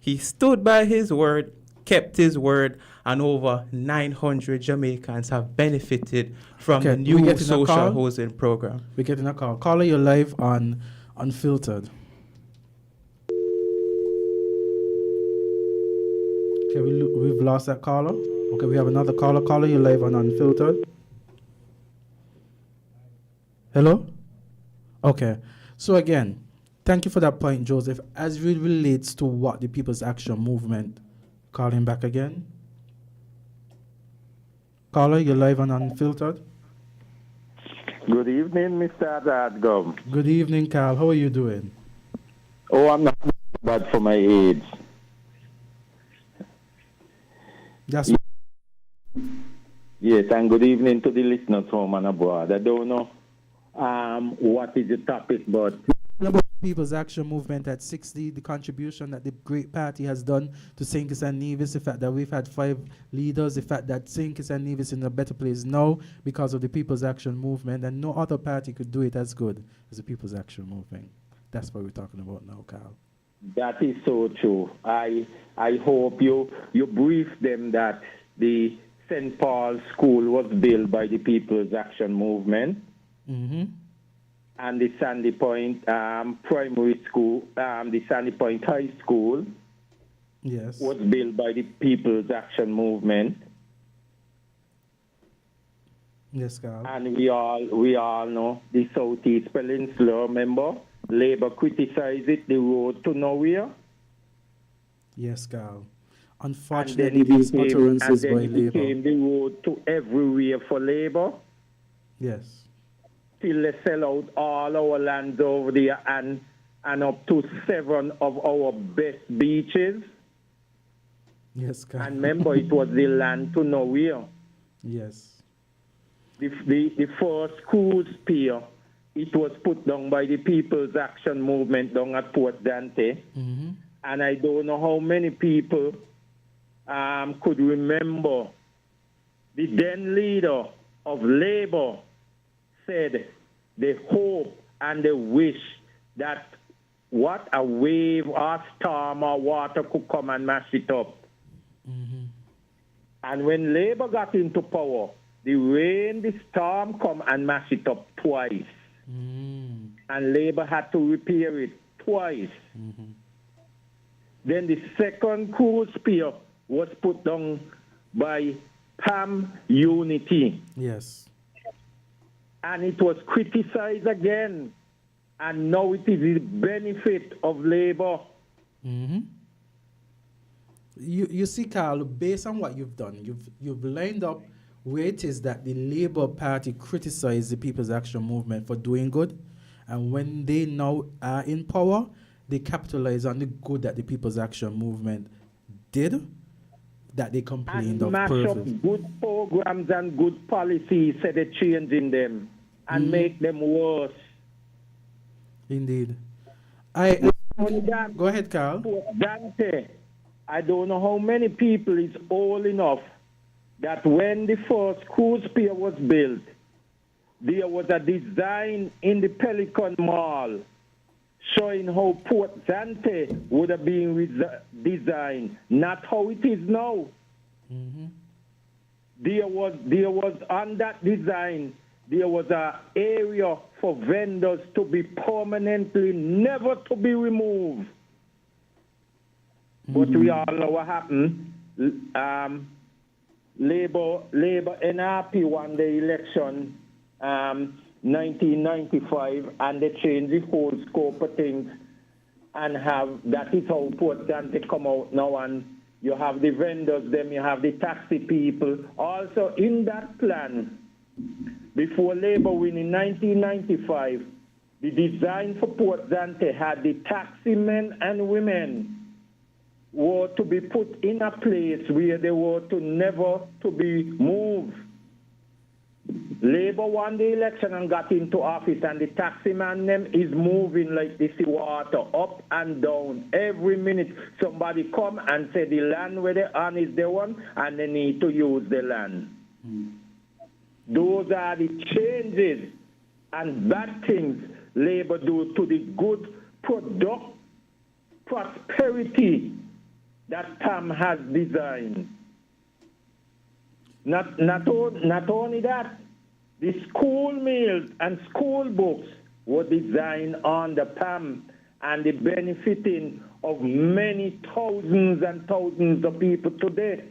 he stood by his word, kept his word, and over 900 Jamaicans have benefited from the new social housing program. We're getting a call. Caller, you're live on Unfiltered. Okay, we've lost that caller. Okay, we have another caller. Caller, you're live on Unfiltered. Hello? Okay. So again, thank you for that point, Joseph. As it relates to what the People's Action Movement, call him back again. Caller, you're live on Unfiltered. Good evening, Mr. AZARD GUMBS. Good evening, Carl. How are you doing? Oh, I'm not bad for my age. Yes, and good evening to the listeners home and abroad. I don't know what is the topic, but about People's Action Movement at 60, the contribution that the great party has done to St. Kitts and Nevis, the fact that we've had 5 leaders, the fact that St. Kitts and Nevis is in a better place now because of the People's Action Movement, and no other party could do it as good as the People's Action Movement. That's what we're talking about now, Carl. that is so true. I hope you brief them that the St. Paul's School was built by the People's Action Movement. Mm-hmm. And the Sandy Point Primary School, the Sandy Point High School, yes, was built by the People's Action Movement. Yes, Carl. And we all know the Southeast Peninsula, remember? Labour criticized it, the road to nowhere. Yes, Carl. Unfortunately, these utterances by Labour. And then it became the road to everywhere for Labour. Yes. Till they sell out all our lands over there and up to 7 of our best beaches. Yes, Carl. And remember, it was the land to nowhere. Yes. The first cruise pier, it was put down by the People's Action Movement down at Port Dante. Mm-hmm. And I don't know how many people could remember the then leader of Labour said they hope and they wish that what a wave or storm or water could come and mash it up. Mm-hmm. And when Labour got into power, the rain, the storm come and mash it up twice. Mm-hmm. And Labour had to repair it twice. Mm-hmm. Then the second cruise pier was put down by PAM Unity. Yes. And it was criticized again. And now it is the benefit of Labour. Mm-hmm. You see, Carl, based on what you've done, you've lined up where it is that the Labour Party criticized the People's Action Movement for doing good. And when they now are in power, they capitalize on the good that the People's Action Movement did, that they complained and of. mash up good programs and good policies, so they're changing them and make them worse. Indeed. Go ahead, Carl. Dante, I don't know how many people is old enough that when the first cruise pier was built, there was a design in the Pelican Mall showing how Port Dante would have been designed, not how it is now. Mm-hmm. There was on that design, there was an area for vendors to be permanently, never to be removed. But we all know what happened. Labour NRP won the election 1995, and they changed the whole scope of things, and that is how Port Dante come out now, and you have the vendors, then you have the taxi people. Also in that plan, before Labour win in 1995, the design for Port Dante had the taxi men and women were to be put in a place where they were to never to be moved. Labour won the election and got into office, and the taxi man them is moving like the sea water, up and down. Every minute somebody come and say the land where they on is the one, and they need to use the land. Those are the changes and bad things Labour do to the good prosperity that Tam has designed. Not only that, the school meals and school books were designed on the PAM and the benefiting of many thousands and thousands of people today.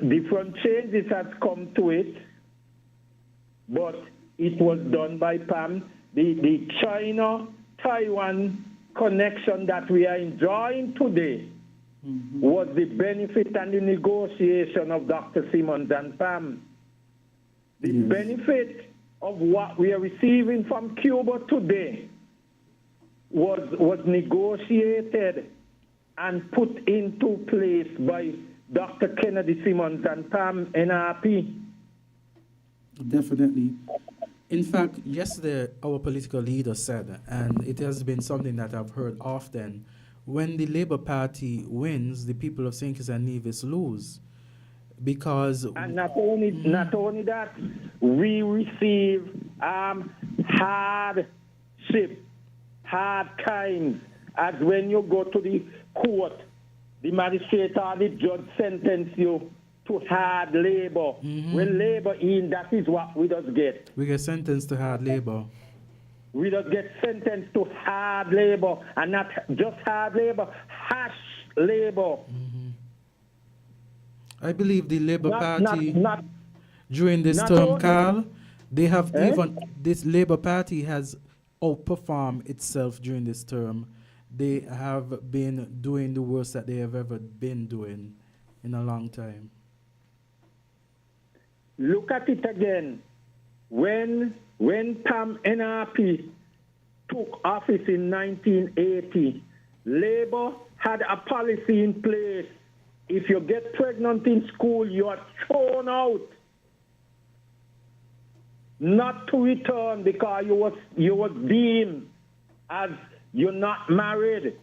Different changes have come to it, but it was done by PAM. The China-Taiwan connection that we are enjoying today was the benefit and the negotiation of Dr. Simmons and PAM. The benefit of what we are receiving from Cuba today was negotiated and put into place by Dr. Kennedy Simmons and PAM NRP. Definitely. In fact, yesterday our political leader said, and it has been something that I've heard often, when the Labour Party wins, the people of St. Kitts and Nevis lose. Because and not only that, we receive hardship, hard times, as when you go to the court, the magistrate or the judge sentence you to hard labor. When labor in, that is what we just get. We get sentenced to hard labor. We just get sentenced to hard labor, and not just hard labor, harsh labor. I believe the Labour Party, during this term, Carl, they have even, this Labour Party has outperformed itself during this term. They have been doing the worst that they have ever been doing in a long time. Look at it again. When PAM NRP took office in 1980, Labour had a policy in place. If you get pregnant in school, you are thrown out. Not to return because you was deemed as you're not married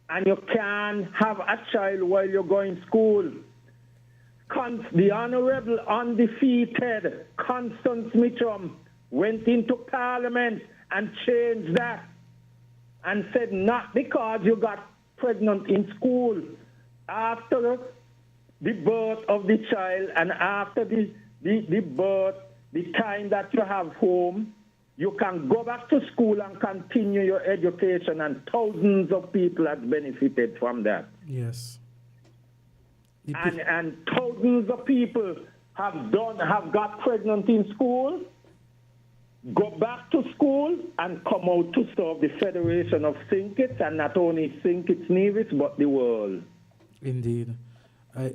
and you can't have a child while you're going to school. The Honorable Undefeated Constance went into Parliament and changed that and said not because you got pregnant in school, after the birth of the child and after the birth, the time that you have home, you can go back to school and continue your education, and thousands of people have benefited from that. Yes. And thousands of people have got pregnant in school, go back to school, and come out to serve the Federation of St. Kitts, and not only St. Kitts Nevis, but the world. Indeed.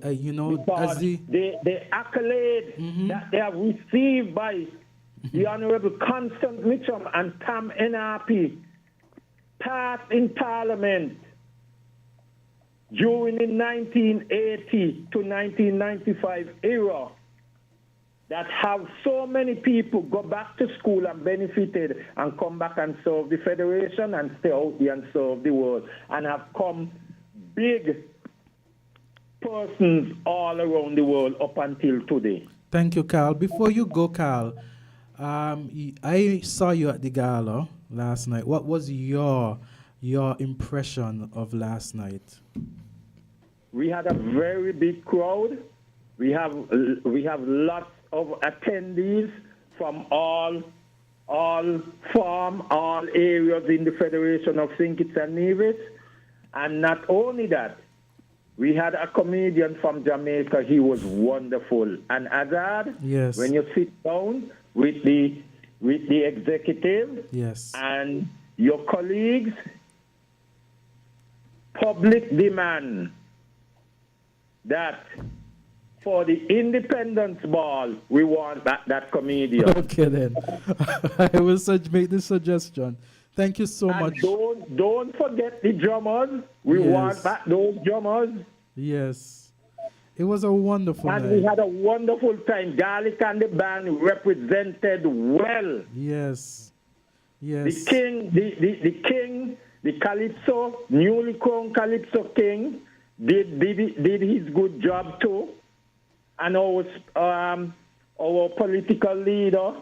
You know, because as the accolade that they have received by the Honorable Constance Mitchum and PAM NRP passed in Parliament during the 1980 to 1995 era, that have so many people go back to school and benefited and come back and serve the Federation and stay out here and serve the world, and have come big persons all around the world up until today. Thank you, Carl. Before you go, Carl, I saw you at the Gala last night. What was your impression of last night? We had a very big crowd. We have lots of attendees from all areas in the Federation of St. Kitts and Nevis. And not only that, we had a comedian from Jamaica. He was wonderful. And AZARD, Yes. when you sit down with the executive Yes. and your colleagues, public demand that for the Independence Ball, we want that comedian. Okay then. I will make this suggestion. Thank you so much. Don't forget the drummers. We want back those drummers. Yes. It was a wonderful and night. we had a wonderful time. Garlic and the band represented well. Yes. Yes. The king, the Calypso, newly crowned Calypso king, did his good job too. And our political leader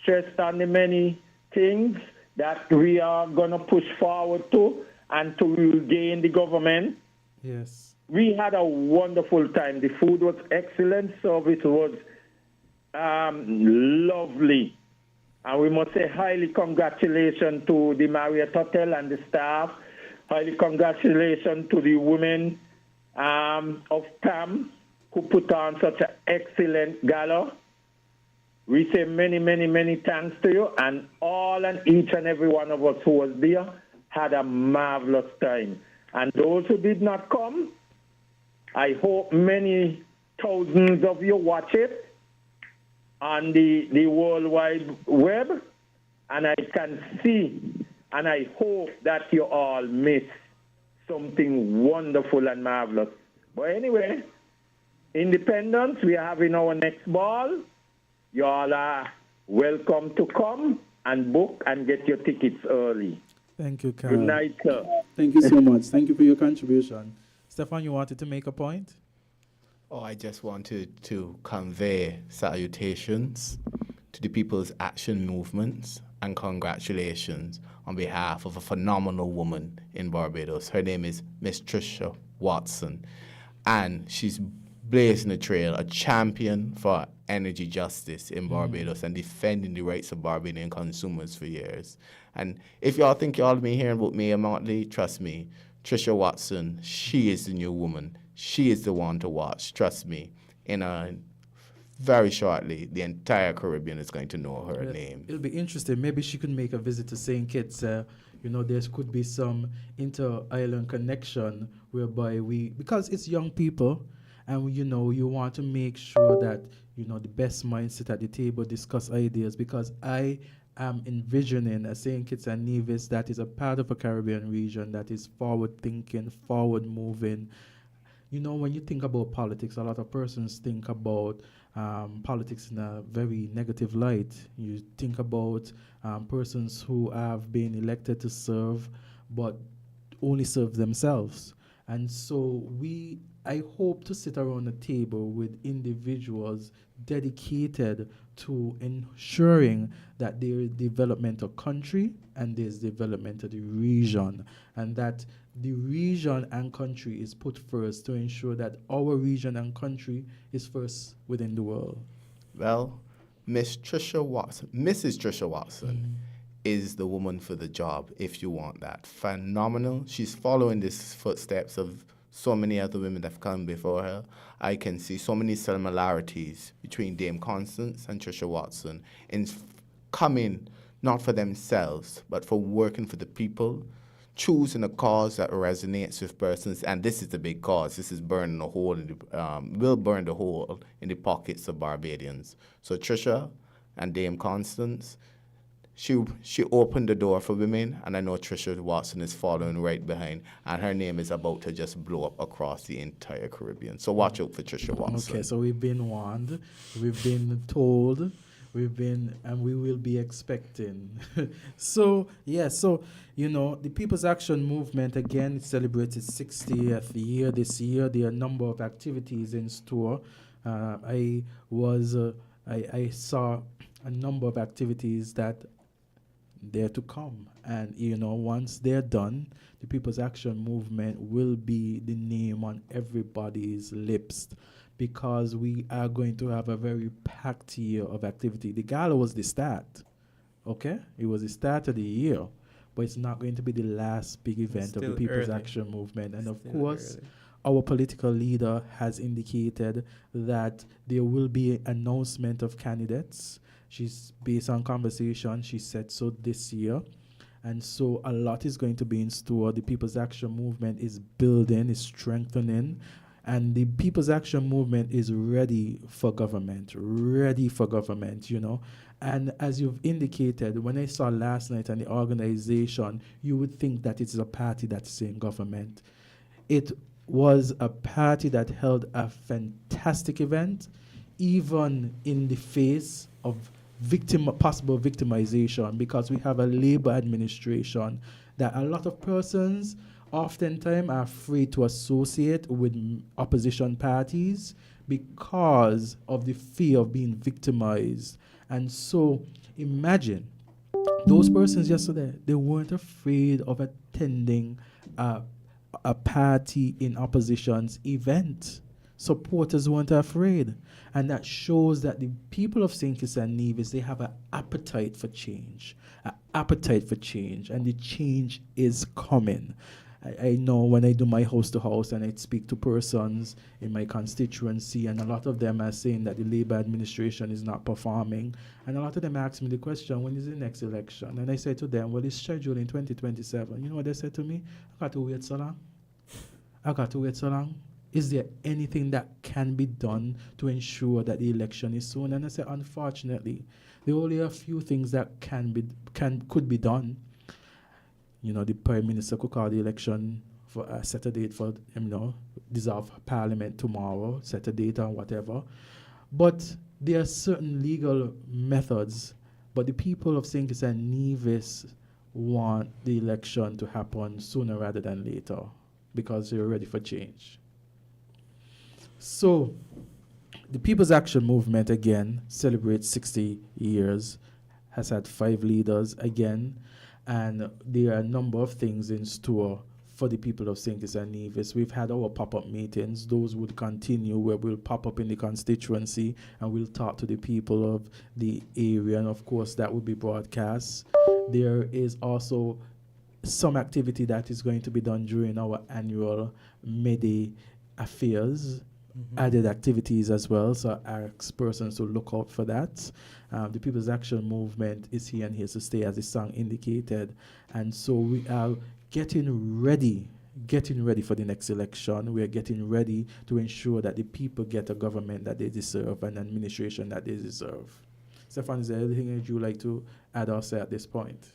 stressed on the many things that we are going to push forward to and to regain the government. Yes. We had a wonderful time. The food was excellent. Service was lovely. And we must say highly congratulations to the Marriott Hotel and the staff. Highly congratulations to the women of PAM who put on such an excellent gala. We say many, many, many thanks to you. And all and each and every one of us who was there had a marvelous time. And those who did not come, I hope many thousands of you watch it on the World Wide Web. And I can see and I hope that you all miss something wonderful and marvelous. But anyway, Independence, we are having our next ball. You all are welcome to come and book and get your tickets early. Thank you, Carol. Good night, sir. Thank you so much. Thank you for your contribution. Stefan, you wanted to make a point? Oh, I just wanted to convey salutations to the People's Action Movements and congratulations on behalf of a phenomenal woman in Barbados. Her name is Miss Trisha Watson, and she's blazing a trail, a champion for energy justice in Barbados and defending the rights of Barbadian consumers for years. And if y'all think y'all been hearing about Mia Motley, trust me, Trisha Watson, she is the new woman. She is the one to watch. Trust me. Very shortly, the entire Caribbean is going to know her name. It'll be interesting. Maybe she could make a visit to St. Kitts. There could be some inter-island connection whereby because it's young people, and you want to make sure that the best mindset at the table, discuss ideas, because I am envisioning a St. Kitts and Nevis that is a part of a Caribbean region that is forward-thinking, forward-moving. When you think about politics, a lot of persons think about politics in a very negative light. You think about persons who have been elected to serve, but only serve themselves. And so I hope to sit around a table with individuals dedicated to ensuring that there is development of country and there's development of the region, and that the region and country is put first to ensure that our region and country is first within the world. Well, Mrs. Trisha Watson is the woman for the job, if you want that. Phenomenal. She's following the footsteps of so many other women that have come before her. I can see so many similarities between Dame Constance and Trisha Watson in coming not for themselves, but for working for the people, choosing a cause that resonates with persons. And this is the big cause. This is burning a hole will burn the hole in the pockets of Barbadians. So Trisha and Dame Constance, she opened the door for women, and I know Trisha Watson is following right behind, and her name is about to just blow up across the entire Caribbean. So watch out for Trisha Watson. Okay, so we've been warned, we've been told, and we will be expecting. So the People's Action Movement, again, it celebrates its 60th year this year. There are a number of activities in store. I saw a number of activities that they're to come. And, once they're done, the People's Action Movement will be the name on everybody's lips, because we are going to have a very packed year of activity. The gala was the start, okay? It was the start of the year. but it's not going to be the last big event of the still People's early. Action Movement. And of Still course, early. our political leader has indicated that there will be an announcement of candidates. She's based on conversation. She said so this year. And so a lot is going to be in store. The People's Action Movement is building, is strengthening. And the People's Action Movement is ready for government, you know. And as you've indicated, when I saw last night on the organization, you would think that it's a party that's in government. It was a party that held a fantastic event, even in the face of possible victimization, because we have a Labour administration that a lot of persons oftentimes are afraid to associate with opposition parties because of the fear of being victimized. And so imagine those persons yesterday, they weren't afraid of attending a party in opposition's event. Supporters weren't afraid. And that shows that the people of St. Kitts and Nevis, they have an appetite for change, and the change is coming. I know when I do my house-to-house and I speak to persons in my constituency, and a lot of them are saying that the Labour administration is not performing, and a lot of them ask me the question, when is the next election? And I say to them, well, it's scheduled in 2027. You know what they said to me? I got to wait so long. Is there anything that can be done to ensure that the election is soon? And I said, unfortunately, there are only a few things that could be done. You know, the Prime Minister could call the election for set a date for, dissolve Parliament tomorrow, set a date or whatever. But there are certain legal methods, but the people of St. Kitts and Nevis want the election to happen sooner rather than later because they're ready for change. So, the People's Action Movement, again, celebrates 60 years, has had 5 leaders again, and there are a number of things in store for the people of St. Kitts and Nevis. We've had our pop-up meetings. Those would continue, where we'll pop up in the constituency and we'll talk to the people of the area, and of course that will be broadcast. There is also some activity that is going to be done during our annual May affairs, added activities as well, so I ask persons to look out for that. The People's Action Movement is here and here to stay, as the song indicated, and so we are getting ready for the next election. We are getting ready to ensure that the people get a government that they deserve and administration that they deserve. Stefan, is there anything that you would like to add or say at this point?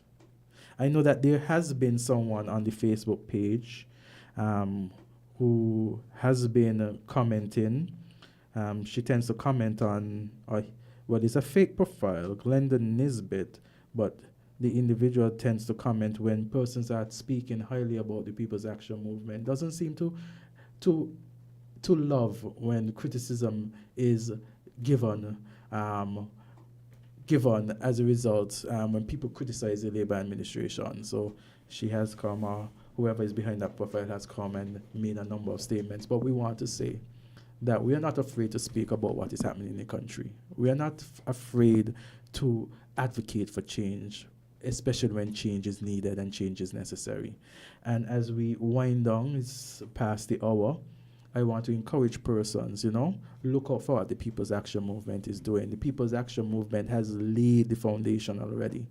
I know that there has been someone on the Facebook page who has been commenting. She tends to comment on, it's a fake profile, Glenda Nisbet, but the individual tends to comment when persons are speaking highly about the People's Action Movement. Doesn't seem to love when criticism is given as a result when people criticize the Labour administration. So she has come, whoever is behind that profile has come and made a number of statements. But we want to say that we are not afraid to speak about what is happening in the country. We are not afraid to advocate for change, especially when change is needed and change is necessary. And as we wind down, it's past the hour, I want to encourage persons, look out for what the People's Action Movement is doing. The People's Action Movement has laid the foundation already.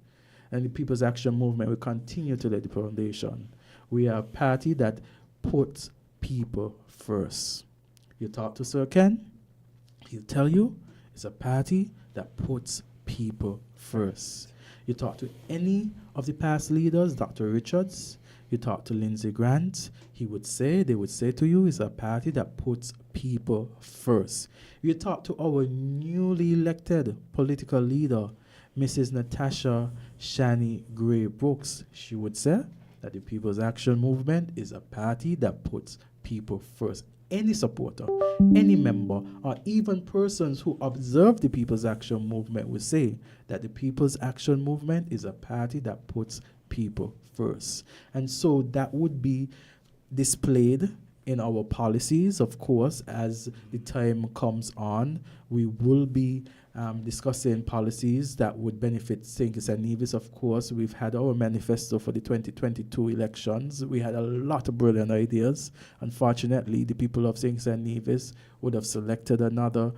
And the People's Action Movement will continue to lay the foundation. We are a party that puts people first. You talk to Sir Ken, he'll tell you it's a party that puts people first. You talk to any of the past leaders, Dr. Richards, you talk to Lindsey Grant, they would say to you, it's a party that puts people first. You talk to our newly elected political leader, Mrs. Natasha Shani Gray Brooks, she would say that the People's Action Movement is a party that puts people first. Any supporter, any member, or even persons who observe the People's Action Movement will say that the People's Action Movement is a party that puts people first. And so that would be displayed in our policies. Of course, as the time comes on, we will be discussing policies that would benefit St. Kitts and Nevis. Of course, we've had our manifesto for the 2022 elections. We had a lot of brilliant ideas. Unfortunately, the people of St. Kitts and Nevis would have selected another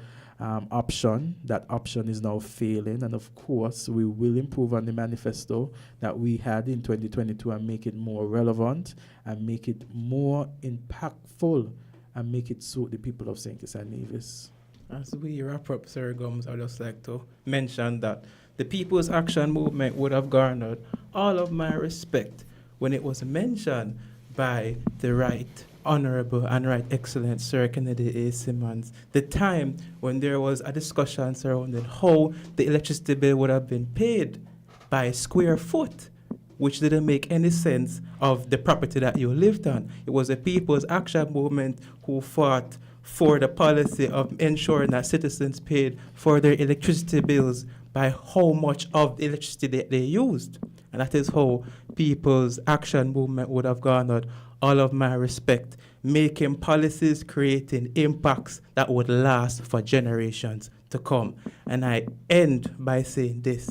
option. That option is now failing, and of course we will improve on the manifesto that we had in 2022 and make it more relevant and make it more impactful and make it suit the people of St. Kitts and Nevis. As we wrap up, Sir Gums, I'd just like to mention that the People's Action Movement would have garnered all of my respect when it was mentioned by the Right Honorable and Right Excellent Sir Kennedy A. Simmons, the time when there was a discussion surrounding how the electricity bill would have been paid by square foot, which didn't make any sense of the property that you lived on. It was the People's Action Movement who fought for the policy of ensuring that citizens paid for their electricity bills by how much of the electricity that they used. And that is how People's Action Movement would have garnered all of my respect, making policies, creating impacts that would last for generations to come. And I end by saying this.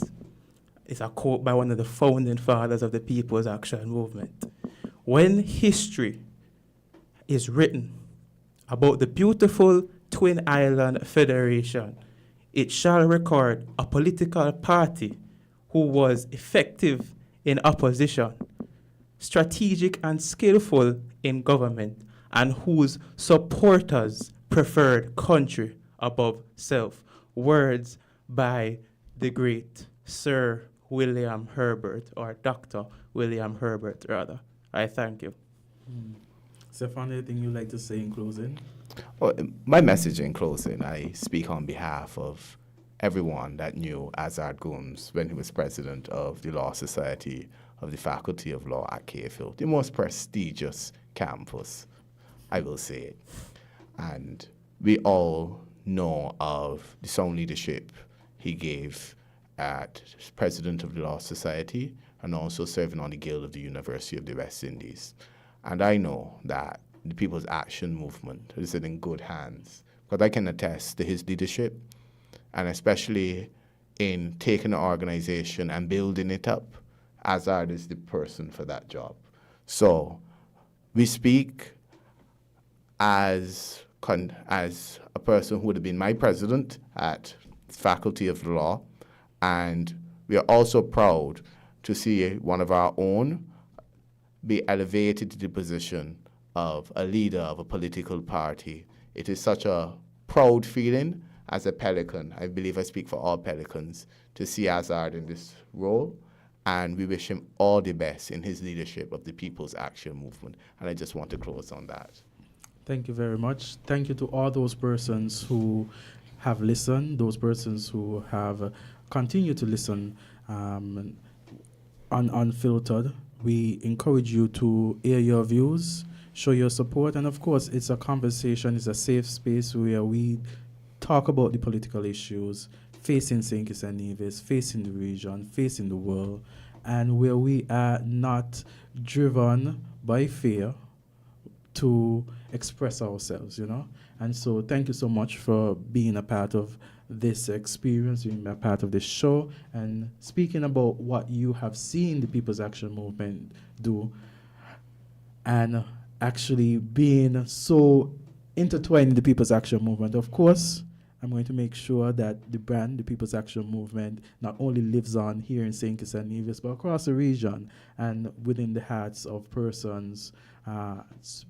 It's a quote by one of the founding fathers of the People's Action Movement. When history is written about the beautiful Twin Island Federation, it shall record a political party who was effective in opposition, strategic and skillful in government, and whose supporters preferred country above self. Words by the great Sir William Herbert, or Dr. William Herbert, rather. I thank you. Stefan, anything you'd like to say in closing? Well, my message in closing, I speak on behalf of everyone that knew AZARD GUMBS when he was president of the Law Society of the Faculty of Law at KFIL, the most prestigious campus, I will say it. And we all know of the sound leadership he gave as president of the Law Society and also serving on the Guild of the University of the West Indies. And I know that the People's Action Movement is in good hands, because I can attest to his leadership, and especially in taking the organization and building it up. AZARD is the person for that job. So we speak as a person who would have been my president at Faculty of Law, and we are also proud to see one of our own be elevated to the position of a leader of a political party. It is such a proud feeling as a Pelican. I believe I speak for all Pelicans to see AZARD in this role, and we wish him all the best in his leadership of the People's Action Movement. And I just want to close on that. Thank you very much. Thank you to all those persons who have listened, those persons who have continued to listen on Unfiltered. We encourage you to air your views, show your support, and of course, it's a conversation, it's a safe space where we talk about the political issues facing St. Kitts and Nevis, facing the region, facing the world, and where we are not driven by fear to express ourselves, you know. And so thank you so much for being a part of this experience, being a part of this show, and speaking about what you have seen the People's Action Movement do, and actually being so intertwined in the People's Action Movement. Of course, I'm going to make sure that the brand, the People's Action Movement, not only lives on here in St. Kitts and Nevis, but across the region and within the hearts of persons,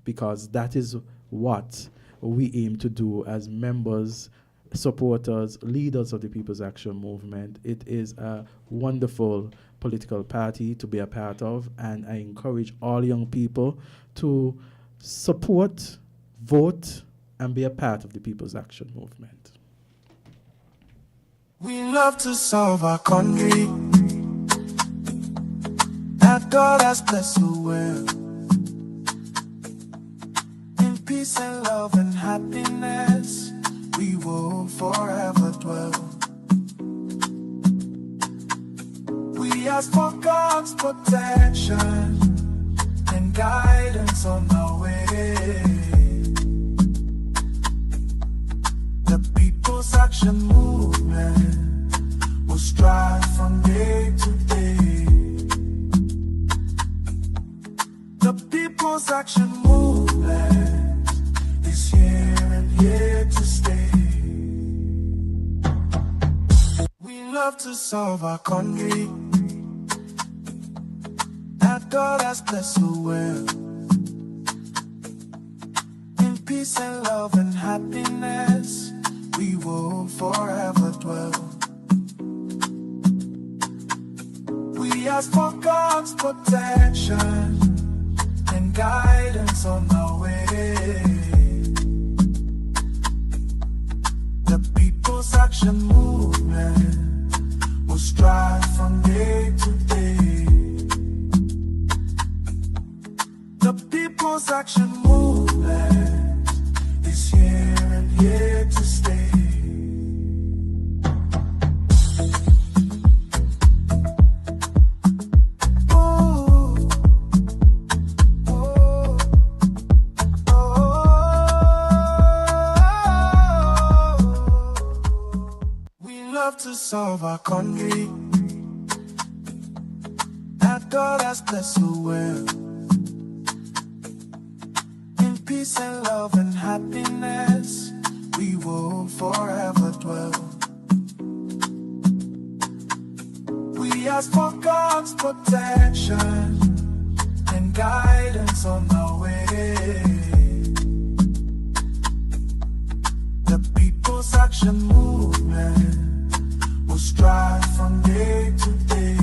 because that is what we aim to do as members, supporters, leaders of the People's Action Movement. It is a wonderful political party to be a part of, and I encourage all young people to support, vote, and be a part of the People's Action Movement. We love to serve our country, that God has blessed the world. In peace and love and happiness, we will forever dwell. We ask for God's protection and guidance on our way. Action Movement will strive from day to day. The People's Action Movement is here and here to stay. We love to solve our country, that God has blessed the world. In peace and love and happiness, we will forever dwell. We ask for God's protection and guidance on our way. The People's Action Movement will strive from day to day. The People's Action Movement is here and here to stay. To solve our country, that God has blessed the world. In peace and love and happiness, we will forever dwell. We ask for God's protection and guidance on our way. The People's Action Movement will strive from day to day.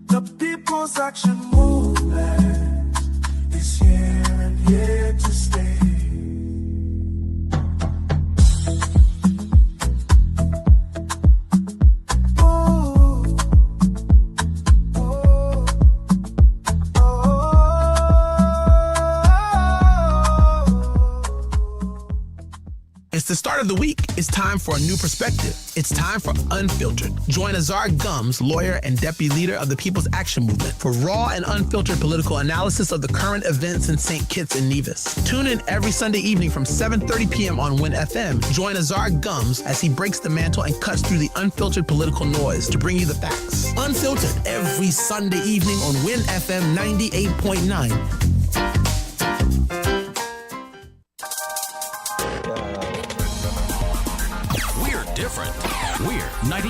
The People's Action Movement is here and here to stay. It's the start of the week. It's time for a new perspective. It's time for Unfiltered. Join AZARD GUMBS, lawyer and deputy leader of the People's Action Movement, for raw and unfiltered political analysis of the current events in St. Kitts and Nevis. Tune in every Sunday evening from 7:30 p.m. on WinFM. Join AZARD GUMBS as he breaks the mantle and cuts through the unfiltered political noise to bring you the facts. Unfiltered every Sunday evening on WinFM 98.9. We're different. We're 90.